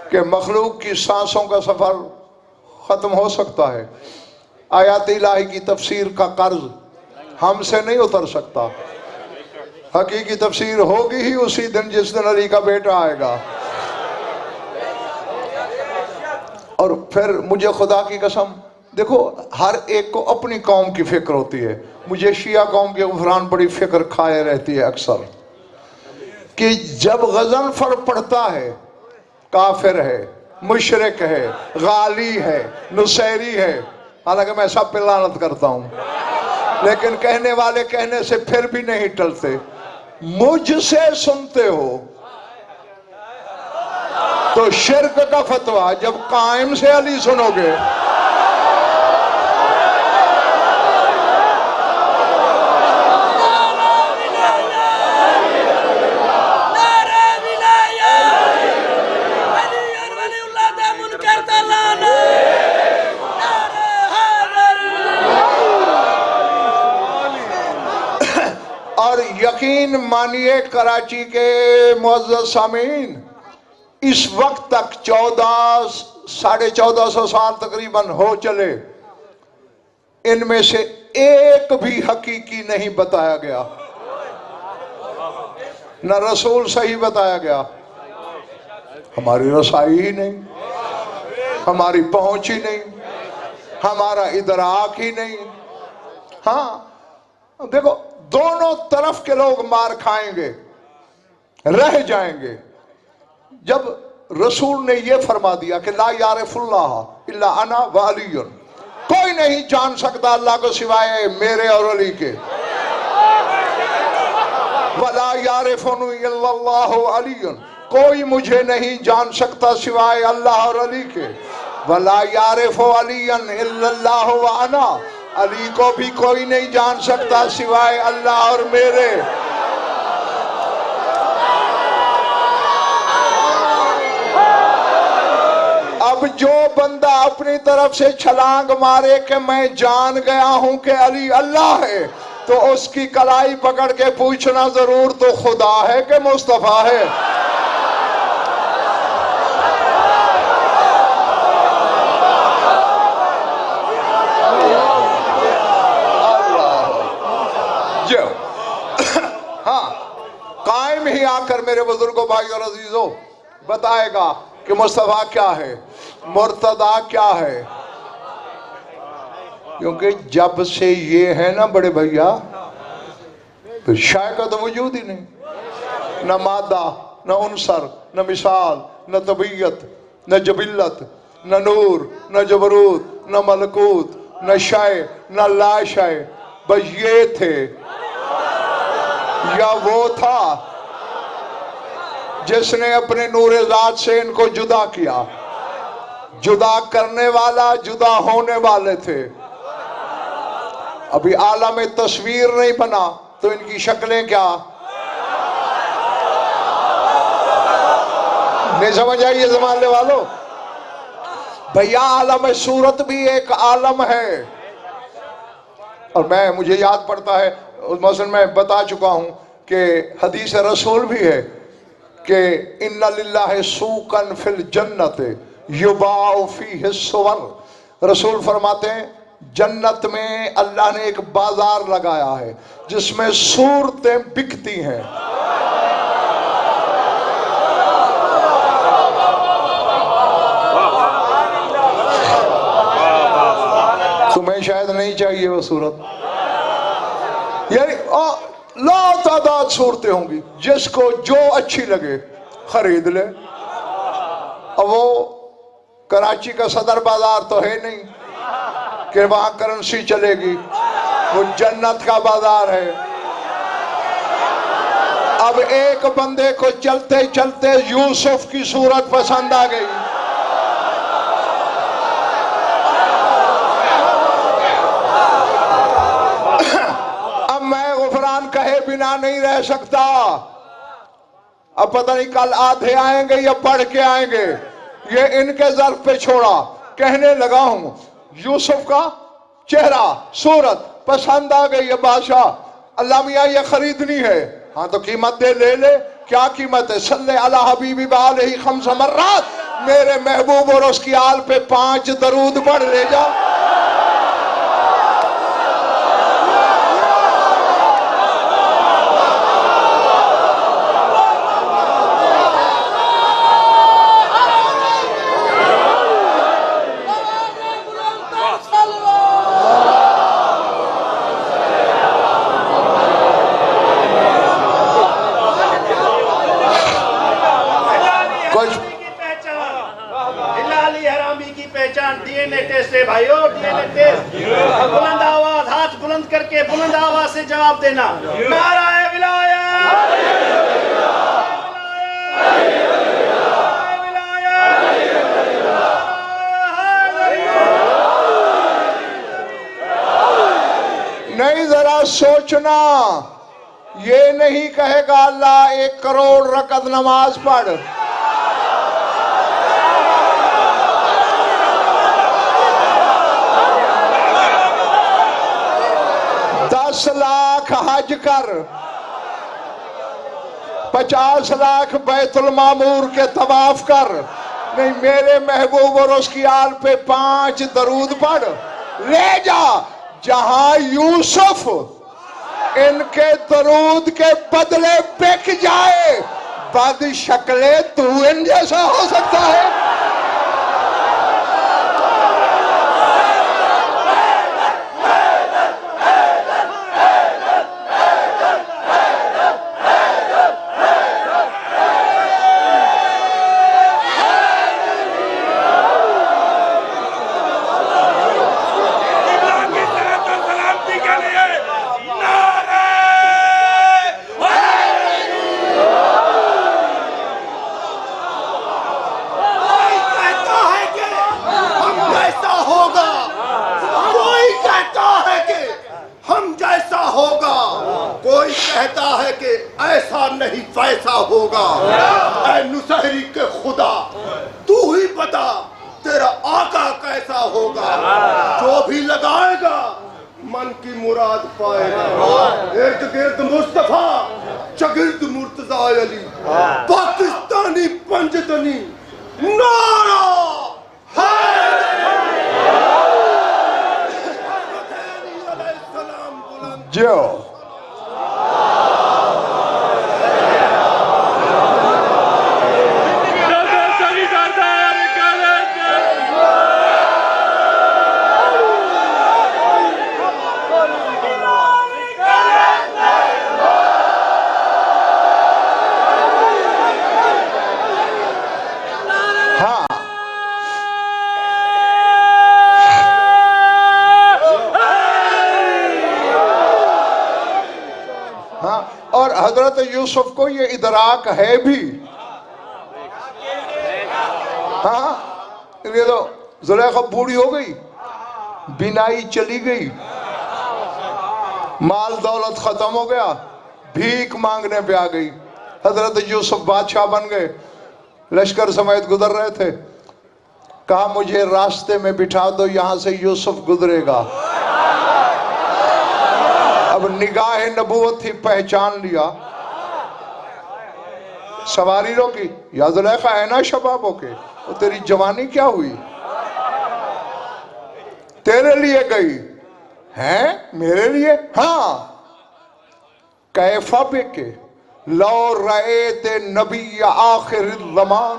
कि मखलूक की सांसों का सफर खत्म हो सकता है, आयत इलाही की तफसीर का कर्ज हमसे नहीं उतर सकता। हकीकी तफसीर होगी ही उसी दिन जिस दिन अली का बेटा आएगा। और फिर मुझे खुदा की कसम, देखो हर एक को अपनी कौम की फिक्र होती है। मुझे शिया कौम के गुफरान बड़ी फिक्र खाए रहती है अक्सर, कि जब गज़नफर पढ़ता है, काफिर है, मुशरिक है, गाली है, नुसैरी है, हालांकि मैं सब पे लानत करता हूँ, लेकिन कहने वाले कहने से फिर भी नहीं टलते। मुझसे सुनते हो तो शिर्क का फतवा, जब कायम से अली सुनोगे यकीन मानिए कराची के मुअज़्ज़ज़ सामीन, इस वक्त तक 1400-1450 साल तकरीबन हो चले, इनमें से एक भी हकीकी नहीं बताया गया, न रसूल सही बताया गया। हमारी रसाई ही नहीं, हमारी पहुंच ही नहीं, हमारा इदराक ही नहीं। हाँ देखो, दोनों तरफ के लोग मार खाएंगे, रह जाएंगे। जब रसूल ने यह फरमा दिया कि ला यारिफुल्लाह इल्ला अना व अलीयुन, कोई नहीं जान सकता अल्लाह को सिवाय मेरे और अली के। वला यारिफुनी इल्लल्लाहु अलीयुन, कोई मुझे नहीं जान सकता सिवाय अल्लाह और अली के। वला यारिफु अलीयन इल्लल्लाहु व अना, अली को भी कोई नहीं जान सकता सिवाय अल्लाह और मेरे। अब जो बंदा अपनी तरफ से छलांग मारे कि मैं जान गया हूं कि अली अल्लाह है, तो उसकी कलाई पकड़ के पूछना जरूर, तो खुदा है कि मुस्तफा है? जो हाँ, कायम ही आकर मेरे बुजुर्गों, भाई और अजीजों बताएगा कि मुस्तफा क्या है, मुर्तदा क्या है। क्योंकि जब से ये है ना बड़े भैया, तो शाय का तो वजूद ही नहीं, न मादा, न उनसर, न मिसाल, न तबीयत, न जबिल्लत, न नूर, न जबरूत, न मलकूत, न शाय, न लाशाय। बस ये थे या वो था जिसने अपने नूरे ज़ात से इनको जुदा किया। जुदा करने वाला जुदा होने वाले थे। अभी आलम तस्वीर नहीं बना तो इनकी शक्लें क्या, नहीं समझ आई ये जमाने वालों? भैया आलम सूरत भी एक आलम है। और मुझे याद पड़ता है, मसलन मैं बता चुका हूं कि हदीस रसूल भी है कि इन्ना लिल्लाहि सूकन फिल जन्नत युबाउ फीहि सुवर। रसूल फरमाते हैं जन्नत में अल्लाह ने एक बाजार लगाया है जिसमें सूरतें बिकती हैं। तुम्हें शायद नहीं चाहिए वो सूरत, यानी लातादाद सूरतें होंगी, जिसको जो अच्छी लगे खरीद ले। अब वो कराची का सदर बाजार तो है नहीं कि वहां करेंसी चलेगी, वो जन्नत का बाजार है। अब एक बंदे को चलते चलते यूसुफ की सूरत पसंद आ गई। अब मैं गुफरान कहे बिना नहीं रह सकता। अब पता नहीं कल आधे आएंगे या पढ़ के आएंगे, ये इनके ज़र्फ पे छोड़ा। कहने लगा हूं यूसुफ का चेहरा सूरत पसंद आ गई है बादशाह, अल्लाह मियाँ ये खरीदनी है। हाँ तो कीमत दे, ले ले। क्या कीमत है? सल्ले अला हबीबी वालैहि खम्स मर्रात, मेरे महबूब और उसकी आल पे 5 दरूद पढ़ ले जा। बुलंद आवाज, हाथ बुलंद करके बुलंद आवाज से जवाब देना। नाराए विलायत, नहीं जरा सोचना, ये नहीं कहेगा अल्लाह 1 करोड़ रकत नमाज पढ़। 10 लाख हज कर, 50 लाख बैतुल मामूर के तवाफ कर। नहीं, मेरे महबूब और उसकी आल पे 5 दरूद पढ़ ले जा। जहां यूसुफ इनके दरूद के बदले बिक जाए, बद शक्ले तू इन जैसा हो सकता है? कहता है कि ऐसा नहीं वैसा होगा। ऐ नुसहरी के खुदा, तू ही बता तेरा आका कैसा होगा। जो भी लगाएगा मन की मुराद पाएगा। इर्द गिर्द मुस्तफा, चगिर्द मुर्तजा अली, पाकिस्तानी पंजतनी नारा जो और हजरत यूसुफ को ये इदराक है भी। हाँ, ये तो जुलेखा बूढ़ी हो गई, बिनाई चली गई, माल दौलत खत्म हो गया, भीख मांगने पे आ गई। हजरत यूसुफ बादशाह बन गए, लश्कर समेत गुजर रहे थे। कहा मुझे रास्ते में बिठा दो, यहां से यूसुफ गुजरेगा। अब निगाह नबूवत थी, पहचान लिया। सवारी रोकी, या जुलेखा है ना शबाबों के, वो तेरी जवानी क्या हुई, तेरे लिए गई है, मेरे लिए। हाँ, कैफा बेके लो रहे ते नबी आखिर ज़मान,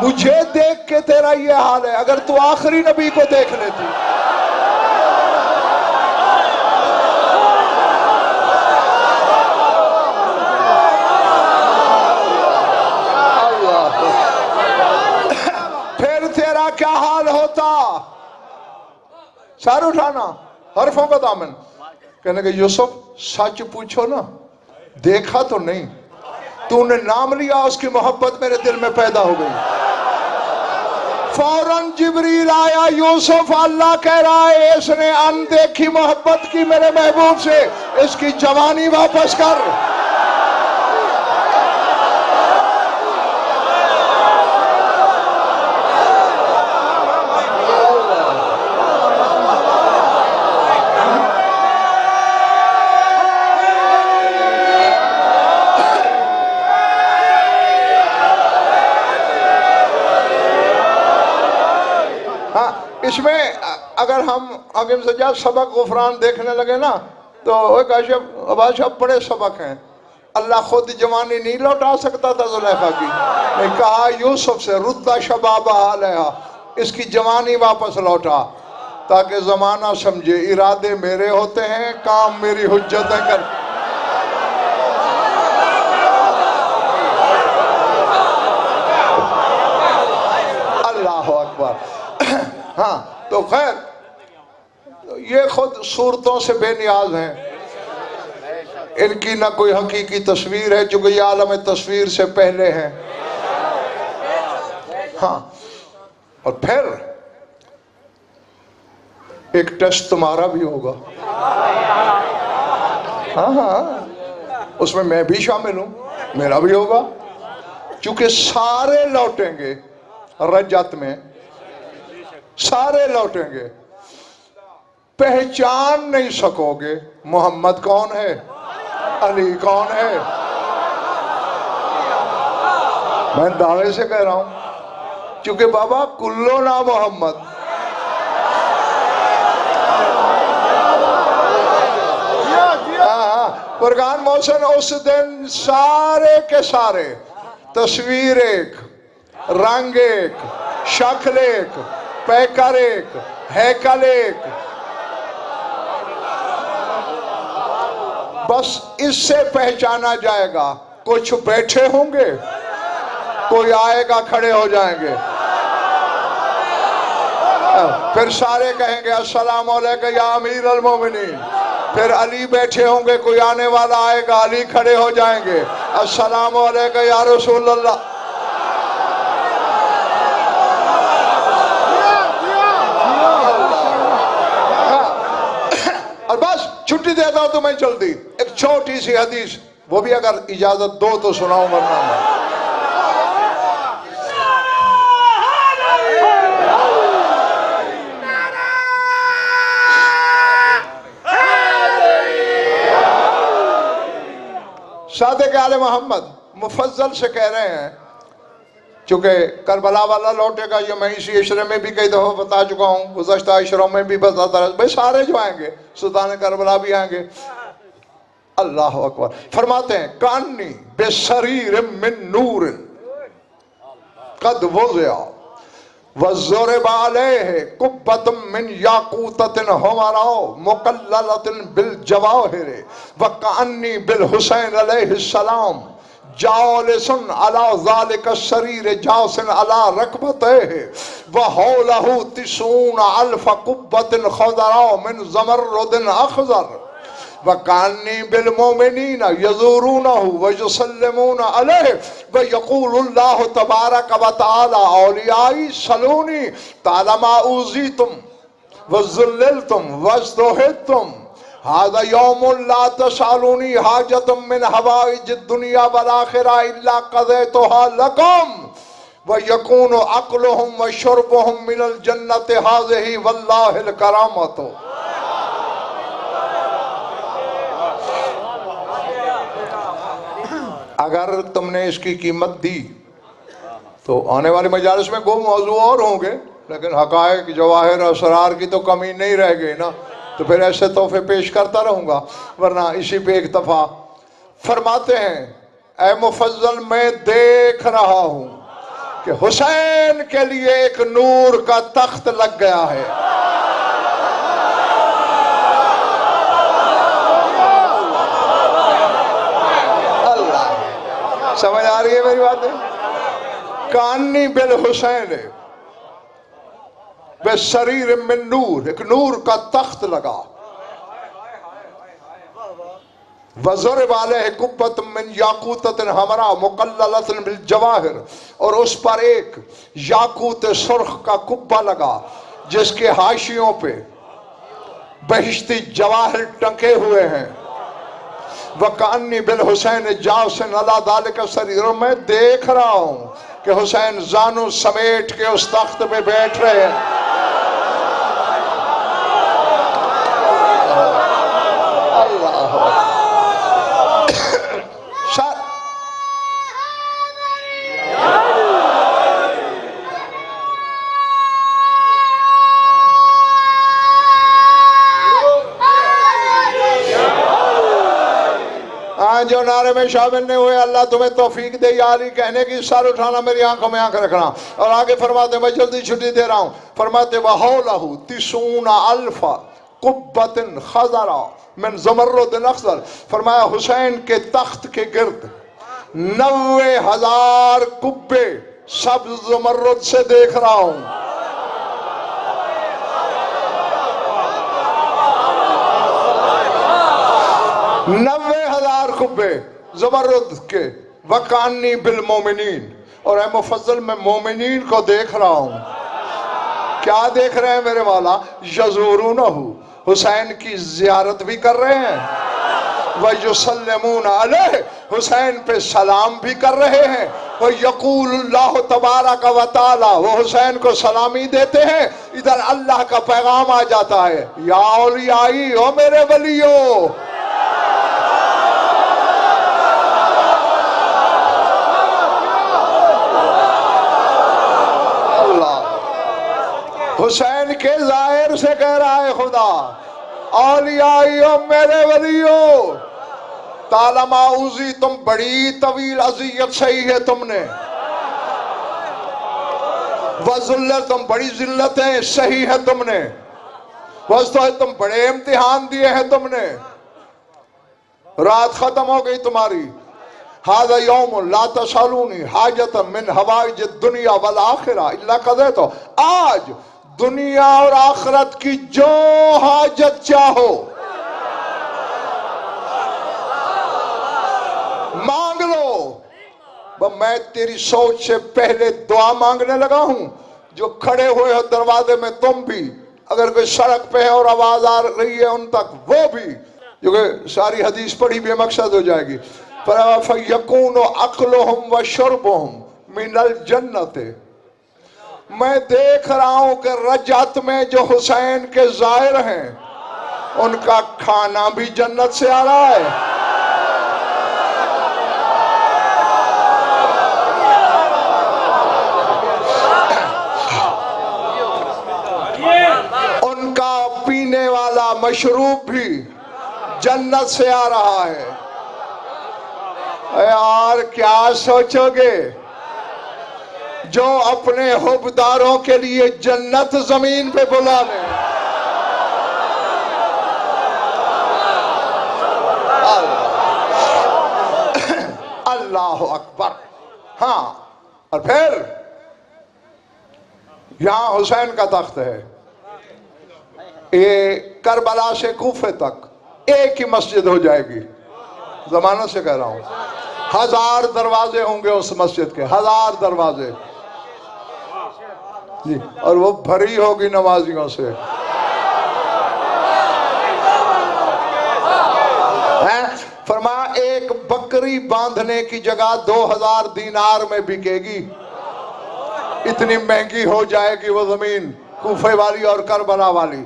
मुझे देख के तेरा ये हाल है, अगर तू आखिरी नबी को देख लेती। क्या हाल होता। सर उठाना, हरफों का दामन, कहने के यूसुफ सच पूछो ना, देखा तो नहीं, तूने नाम लिया, उसकी मोहब्बत मेरे दिल में पैदा हो गई। फौरन जिब्रील आया, यूसुफ अल्लाह कह रहा है इसने अनदेखी मोहब्बत की मेरे महबूब से, इसकी जवानी वापस कर। इसमें अगर हम हकीम सज्जाद सबक गुफरान देखने लगे ना, तो बादशाह बड़े सबक हैं। अल्लाह खुद जवानी नहीं लौटा सकता था जुलेखा की, ने कहा यूसुफ से रुद्दा शबाबा अलैहा, इसकी जवानी वापस लौटा, ताकि जमाना समझे इरादे मेरे होते हैं, काम मेरी हुज्जतें कर। अल्लाह अकबर। हाँ, तो खैर ये खुद सूरतों से बेनियाज हैं, इनकी ना कोई हकीकी तस्वीर है, चूंकि ये आलम तस्वीर से पहले है। हाँ, और फिर एक टेस्ट तुम्हारा भी होगा। हाँ हाँ, उसमें मैं भी शामिल हूं, मेरा भी होगा, चूंकि सारे लौटेंगे रजत में, सारे लौटेंगे। पहचान नहीं सकोगे मोहम्मद कौन है, अली कौन है। मैं दावे से कह रहा हूं, क्योंकि बाबा कुल्लो ना मोहम्मद। फुरकान मोहसिन उस दिन सारे के सारे तस्वीर एक, रंग एक, शक्ल एक, पैकर एक, हैकल एक, बस इससे पहचाना जाएगा। कुछ बैठे होंगे, कोई आएगा खड़े हो जाएंगे, फिर सारे कहेंगे अस्सलाम वालेकुम या अमीर अल मोमिनीन। फिर अली बैठे होंगे, कोई आने वाला आएगा, अली खड़े हो जाएंगे, अस्सलाम वालेकुम या रसूल अल्लाह। और बस छुट्टी देता हूं तो मैं जल्दी एक एक छोटी सी हदीस, वो भी अगर इजाजत दो तो सुनाऊं, वरना मैं। सादिक आले मोहम्मद मुफज्जल से कह रहे हैं, चूंकि करबला वाला लौटेगा, ये मैं इसी इशरे में भी कई दफ़ा बता चुका हूँ, गुज़श्ता इशरों में भी बताता रहा, भाई सारे जो आएंगे सुल्तान करबला भी आएंगे। अल्लाह अकबर। फरमाते हैं कानी बेशरीर मिन नूर कद वज़िया वज़ुरिबा अलैहि कुब्बतुम मिन याकूततिन हुमरा मुकल्ललतिन बिल जवाहिर व कानी बिल हुसैन अलैहिस्सलाम जालिसन अला ज़ालिका शरीर जासिन अला रकबतैहि व हौलहु तिसून अल्फ कुब्बतिन खज़रा मिन ज़मरुदिन अख़ज़र व कानी बिल मोमिनीन यज़ूरूनहु व युसल्लिमून अलैहि व यक़ूलुल्लाहु तबारक व तआला औलियाई सलूनी तालमा उज़ीतुम व ज़ुल्लिलतुम वज़्तुहितुम हाज़ा यौमुन ला तसालूनी हाजतुम मिन हवाइज दुनिया वल आखिरा इल्ला क़ज़ैतुहा लकुम व यकूनु अक्लुहुम व शुरबुहुम मिनल जन्नति हाज़िही वल्लाहिल करामतु। अगर तुमने इसकी कीमत दी तो आने वाले मजालिस में गो मौजू और होंगे, लेकिन हकायक जवाहिर असरार की तो कमी नहीं रह गई ना, तो फिर ऐसे तोहफे पेश करता रहूंगा, वरना इसी पे एक दफा फरमाते हैं ऐ मुफज्जल मैं देख रहा हूं कि हुसैन के लिए एक नूर का तख्त लग गया है। अल्लाह, समझ आ रही है मेरी बातें? कानी बिल हुसैन वे शरीर में नूर, एक नूर का तख्त लगा। वज़ुर वाले कुब्बत मिन याकूततिन हमरा मुकल्ललतिन बिल जवाहिर, और उस पर एक याकूत सुर्ख का कुब्बा लगा जिसके हाशियों पे बहिश्ती जवाहिर टंके हुए हैं। वकानी बिल हुसैन जासिन अला ज़ालिका शरीर, मैं देख रहा हूं कि हुसैन जानू समेट के उस तख्त पे बैठ रहे हैं। जो नारे में शामिल नहीं हुए, अल्लाह तुम्हें तौफीक दे या अली कहने की, सर उठाना, मेरी आंखों में आंख रखना। और आगे फरमाते, मैं जल्दी छुट्टी दे रहा हूं, फरमाते वहौलहु तिसून अल्फा कुब्बतिन खज़रा मिन ज़मरुदिन अख़ज़र, फरमाया हुसैन के तख्त के गिर्द 90,000 कुब्बे सब्ज़ ज़मरुद से देख रहा हूं। कुब्बे ज़मरुद के। वकानी बिल मोमिनीन, और ऐ मुफज्जल मैं मोमिनीन को देख रहा हूं। क्या देख रहे हैं मेरे वाला? यज़ूरूनहु, हुसैन की जियारत भी कर रहे हैं। व युसल्लिमून अलैहि, हुसैन पे सलाम भी कर रहे हैं। व यक़ूलुल्लाहु तबारक व तआला, वो हुसैन को सलामी देते हैं। इधर अल्लाह का पैगाम आ जाता है, या औलियाई, ओ मेरे वलियो। हुसैन के जाहिर से कह रहा है खुदा, औलियाइयो मेरे वलियो, तालमा उजी, तुम बड़ी तवील अजियत सही है तुमने, वज़ुल्लत, तुम बड़ी जिल्लतें सही है तुमने, वस्तो तुम बड़े इम्तिहान दिए हैं तुमने, रात खत्म हो गई तुम्हारी। हाज़ा यौम ला तसालूनी हाजत मिन हवाइज दुनिया वल आखिरा इल्ला क़ज़ैतु, आज दुनिया और आखिरत की जो हाजत चाहो मांग लो। मैं तेरी सोच से पहले दुआ मांगने लगा हूं। जो खड़े हुए हो दरवाजे में तुम भी, अगर कोई सड़क पे है और आवाज आ रही है उन तक वो भी, जो कि सारी हदीस पढ़ी बेमकसद हो जाएगी। पर यकून अक्लुहुम व शुरबुहुम मिनल जन्नत, मैं देख रहा हूं कि रजत में जो हुसैन के जाहिर हैं उनका खाना भी जन्नत से आ रहा है। उनका पीने वाला मशरूब भी जन्नत से आ रहा है। यार क्या सोचोगे, जो अपने हुबदारों के लिए जन्नत जमीन पे बुला ले। अल्लाह अकबर। हाँ, और फिर यहां हुसैन का तख्त है, ये करबला से कूफे तक एक ही मस्जिद हो जाएगी। जमाना से कह रहा हूं, 1000 दरवाजे होंगे उस मस्जिद के, 1000 दरवाजे जी, और वो भरी होगी नमाजियों से। फरमाया एक बकरी बांधने की जगह 2000 दीनार में बिकेगी, इतनी महंगी हो जाएगी वो जमीन कूफे वाली और करबला वाली।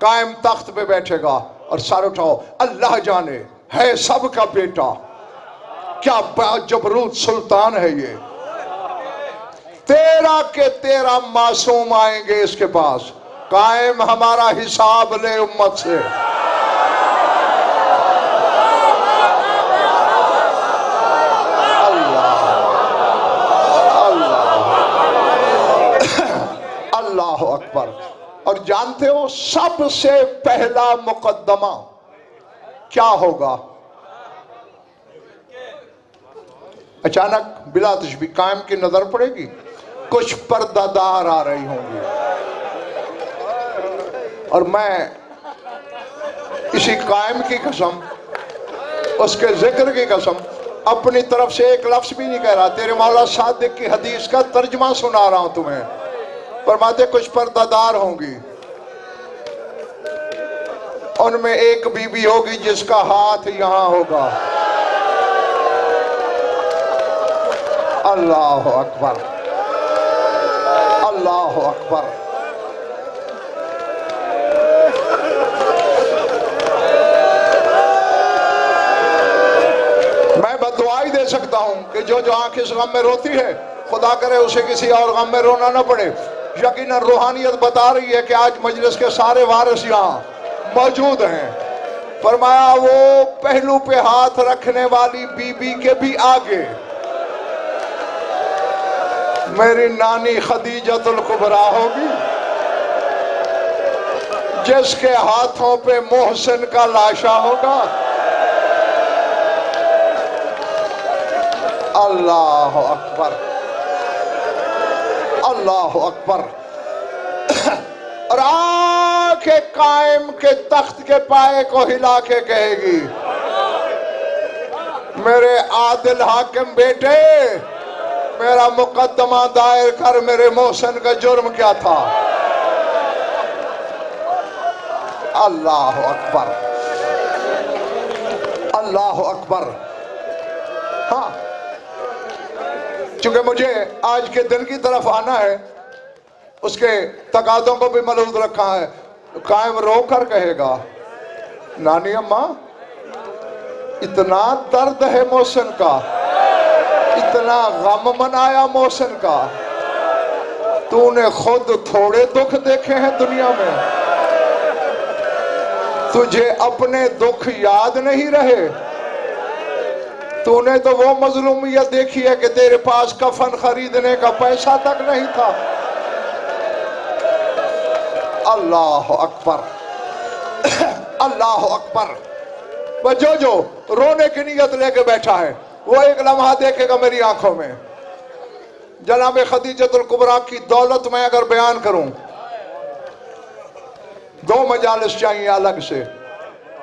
कायम तख्त पे बैठेगा और सर उठाओ, अल्लाह जाने है सबका बेटा, क्या जबरूत सुल्तान है ये। 13 के 13 मासूम आएंगे इसके पास, कायम हमारा हिसाब ले उम्मत से। अल्लाह अकबर। और जानते हो सबसे पहला मुकद्दमा क्या होगा? अचानक बिला तशबी कायम की नजर पड़ेगी, कुछ पर्दादार आ रही होंगी, और मैं इसी कायम की कसम, उसके जिक्र की कसम, अपनी तरफ से एक लफ्ज भी नहीं कह रहा, तेरे मौला सादिक की हदीस का तर्जमा सुना रहा हूं तुम्हें। फरमाते कुछ पर्दादार होंगी, उनमें एक बीबी होगी जिसका हाथ यहां होगा। अल्लाह अकबर, अल्लाह अकबर। मैं बददुआई दे सकता हूं कि जो आंख इस गम में रोती है, खुदा करे उसे किसी और गम में रोना ना पड़े। यकीनन रूहानियत बता रही है कि आज मजलिस के सारे वारिस यहाँ मौजूद हैं। फरमाया वो पहलू पे हाथ रखने वाली बीबी के भी आगे मेरी नानी खदीजतुल कुबरा होगी, जिसके हाथों पे मोहसिन का लाशा होगा। अल्लाह अकबर, अल्लाह अकबर। और आके कायम के तख्त के पाए को हिला के कहेगी, मेरे आदिल हाकिम बेटे, मेरा मुकद्दमा दायर कर, मेरे मोहसिन का जुर्म क्या था। अल्लाह अकबर, अल्लाह अकबर। हाँ, चूंकि मुझे आज के दिन की तरफ आना है, उसके तकादों को भी मलूद रखा है। कायम रो कर कहेगा, नानी अम्मा इतना दर्द है मोहसिन का, इतना गम मनाया मोहसिन का, तूने खुद थोड़े दुख देखे हैं दुनिया में, तुझे अपने दुख याद नहीं रहे। तूने तो वो मजलूमियत देखी है कि तेरे पास कफन खरीदने का पैसा तक नहीं था। अल्लाह अकबर, अल्लाह अकबर। वह जो रोने की नीयत लेके बैठा है, वो एक लम्हा देखेगा मेरी आंखों में। जनाब खदीजतुल कुबरा की दौलत मैं अगर बयान करूं, 2 मजालिस चाहिए अलग से,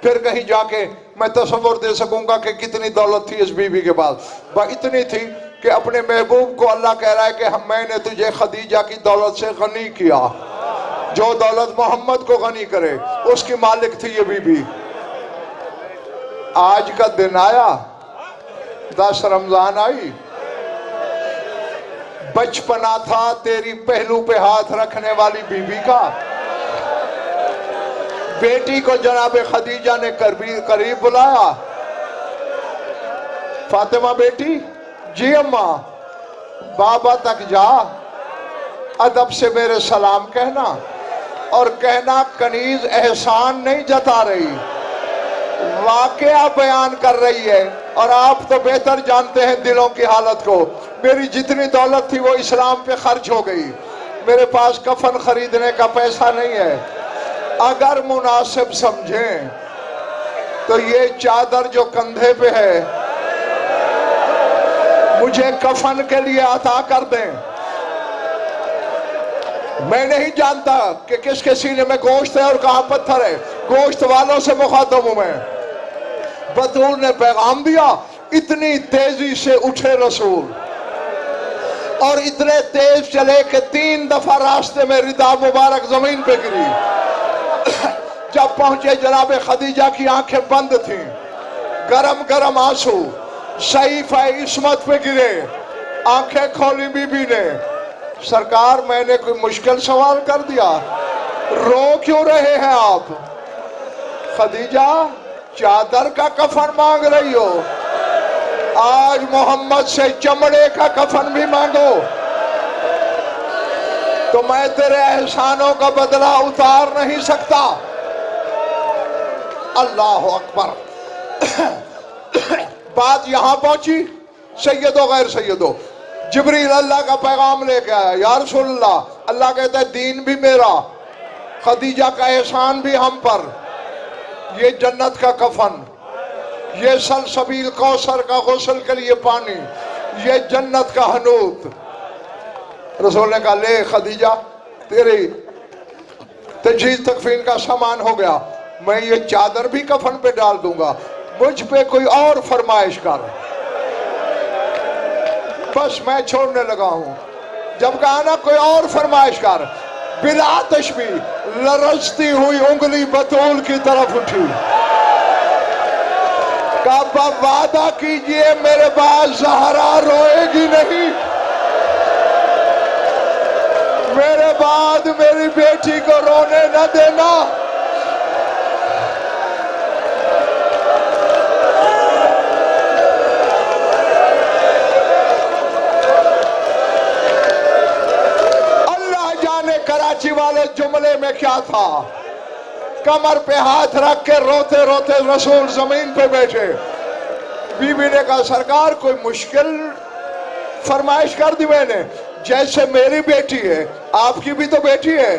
फिर कहीं जाके मैं तस्वुर दे सकूंगा कि कितनी दौलत थी इस बीवी के पास। वह इतनी थी कि अपने महबूब को अल्लाह कह रहा है कि मैंने तुझे खदीजा की दौलत से गनी किया। जो दौलत मोहम्मद को गनी करे उसकी मालिक थी ये बीबी। आज का दिन आया, 10 रमजान आई, बचपना था तेरी पहलू पे हाथ रखने वाली बीबी का। बेटी को जनाब खदीजा ने करीब बुलाया। फातिमा बेटी, जी अम्मा, बाबा तक जा, अदब से मेरे सलाम कहना, और कहना कनीज एहसान नहीं जता रही, वाकया बयान कर रही है, और आप तो बेहतर जानते हैं दिलों की हालत को। मेरी जितनी दौलत थी वो इस्लाम पे खर्च हो गई, मेरे पास कफन खरीदने का पैसा नहीं है। अगर मुनासिब समझें तो ये चादर जो कंधे पे है मुझे कफन के लिए अता कर दें। मैं नहीं जानता कि किसके सीने में गोश्त है और कहां पत्थर है, गोश्त वालों से मुखातब हूं मैं। बतूल ने पैगाम दिया, इतनी तेजी से उठे रसूल और इतने तेज चले कि 3 दफा रास्ते में रिदा मुबारक जमीन पे गिरी। जब पहुंचे जनाब खदीजा की आंखें बंद थीं, गरम गरम आंसू सहीफा इस्मत पे गिरे। आंखें खोली बीबी ने, सरकार मैंने कोई मुश्किल सवाल कर दिया, रो क्यों रहे हैं आप? खदीजा, चादर का कफन मांग रही हो, आज मोहम्मद से चमड़े का कफन भी मांगो तो मैं तेरे एहसानों का बदला उतार नहीं सकता। अल्लाह अकबर। बात यहां पहुंची, सैयदो गैर सैयदो, जिब्रील अल्लाह का पैगाम लेके आया, या रसूलल्लाह, अल्लाह कहता है दीन भी मेरा, खदीजा का एहसान भी हम पर, ये जन्नत का कफन, ये सलसबील कौसर का गुस्ल के लिए पानी, ये जन्नत का हनूत। रसूल ने कहा, ले खदीजा, तेरी तजहीज तकफीन का सामान हो गया, मैं ये चादर भी कफन पे डाल दूंगा, मुझ पे कोई और फरमाइश कर। बस मैं छोड़ने लगा हूं। जब कहा ना कोई और फरमाइश कर, बिला तशबी लरजती हुई उंगली बतूल की तरफ उठी। कब वादा कीजिए मेरे बाद ज़हरा रोएगी नहीं, मेरे बाद मेरी बेटी को रोने न देना। अल्लाह जाने कराची वाले जुमले में क्या था। कमर पे हाथ रख के रोते रोते रसूल जमीन पे बैठे। बीबी ने कहा, सरकार कोई मुश्किल फरमाइश कर दी मैंने, जैसे मेरी बेटी है आपकी भी तो बेटी है।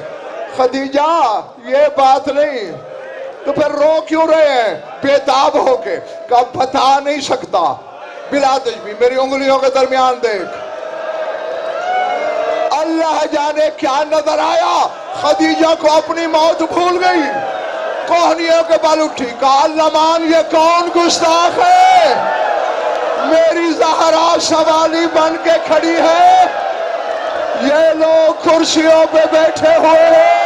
खदीजा, ये बात नहीं, तो फिर रो क्यों रहे हैं बेताब होके? कहा बता नहीं सकता, बिला तशबीह मेरी उंगलियों के दरमियान देख। अल्लाह जाने क्या नजर आया, खदीजा को अपनी मौत भूल गई, कोहनियों के बल उठी। कहा, लमान ये कौन गुस्ताख है, मेरी ज़हरा सवाली बन के खड़ी है, ये लोग कुर्सियों पे बैठे हुए हैं।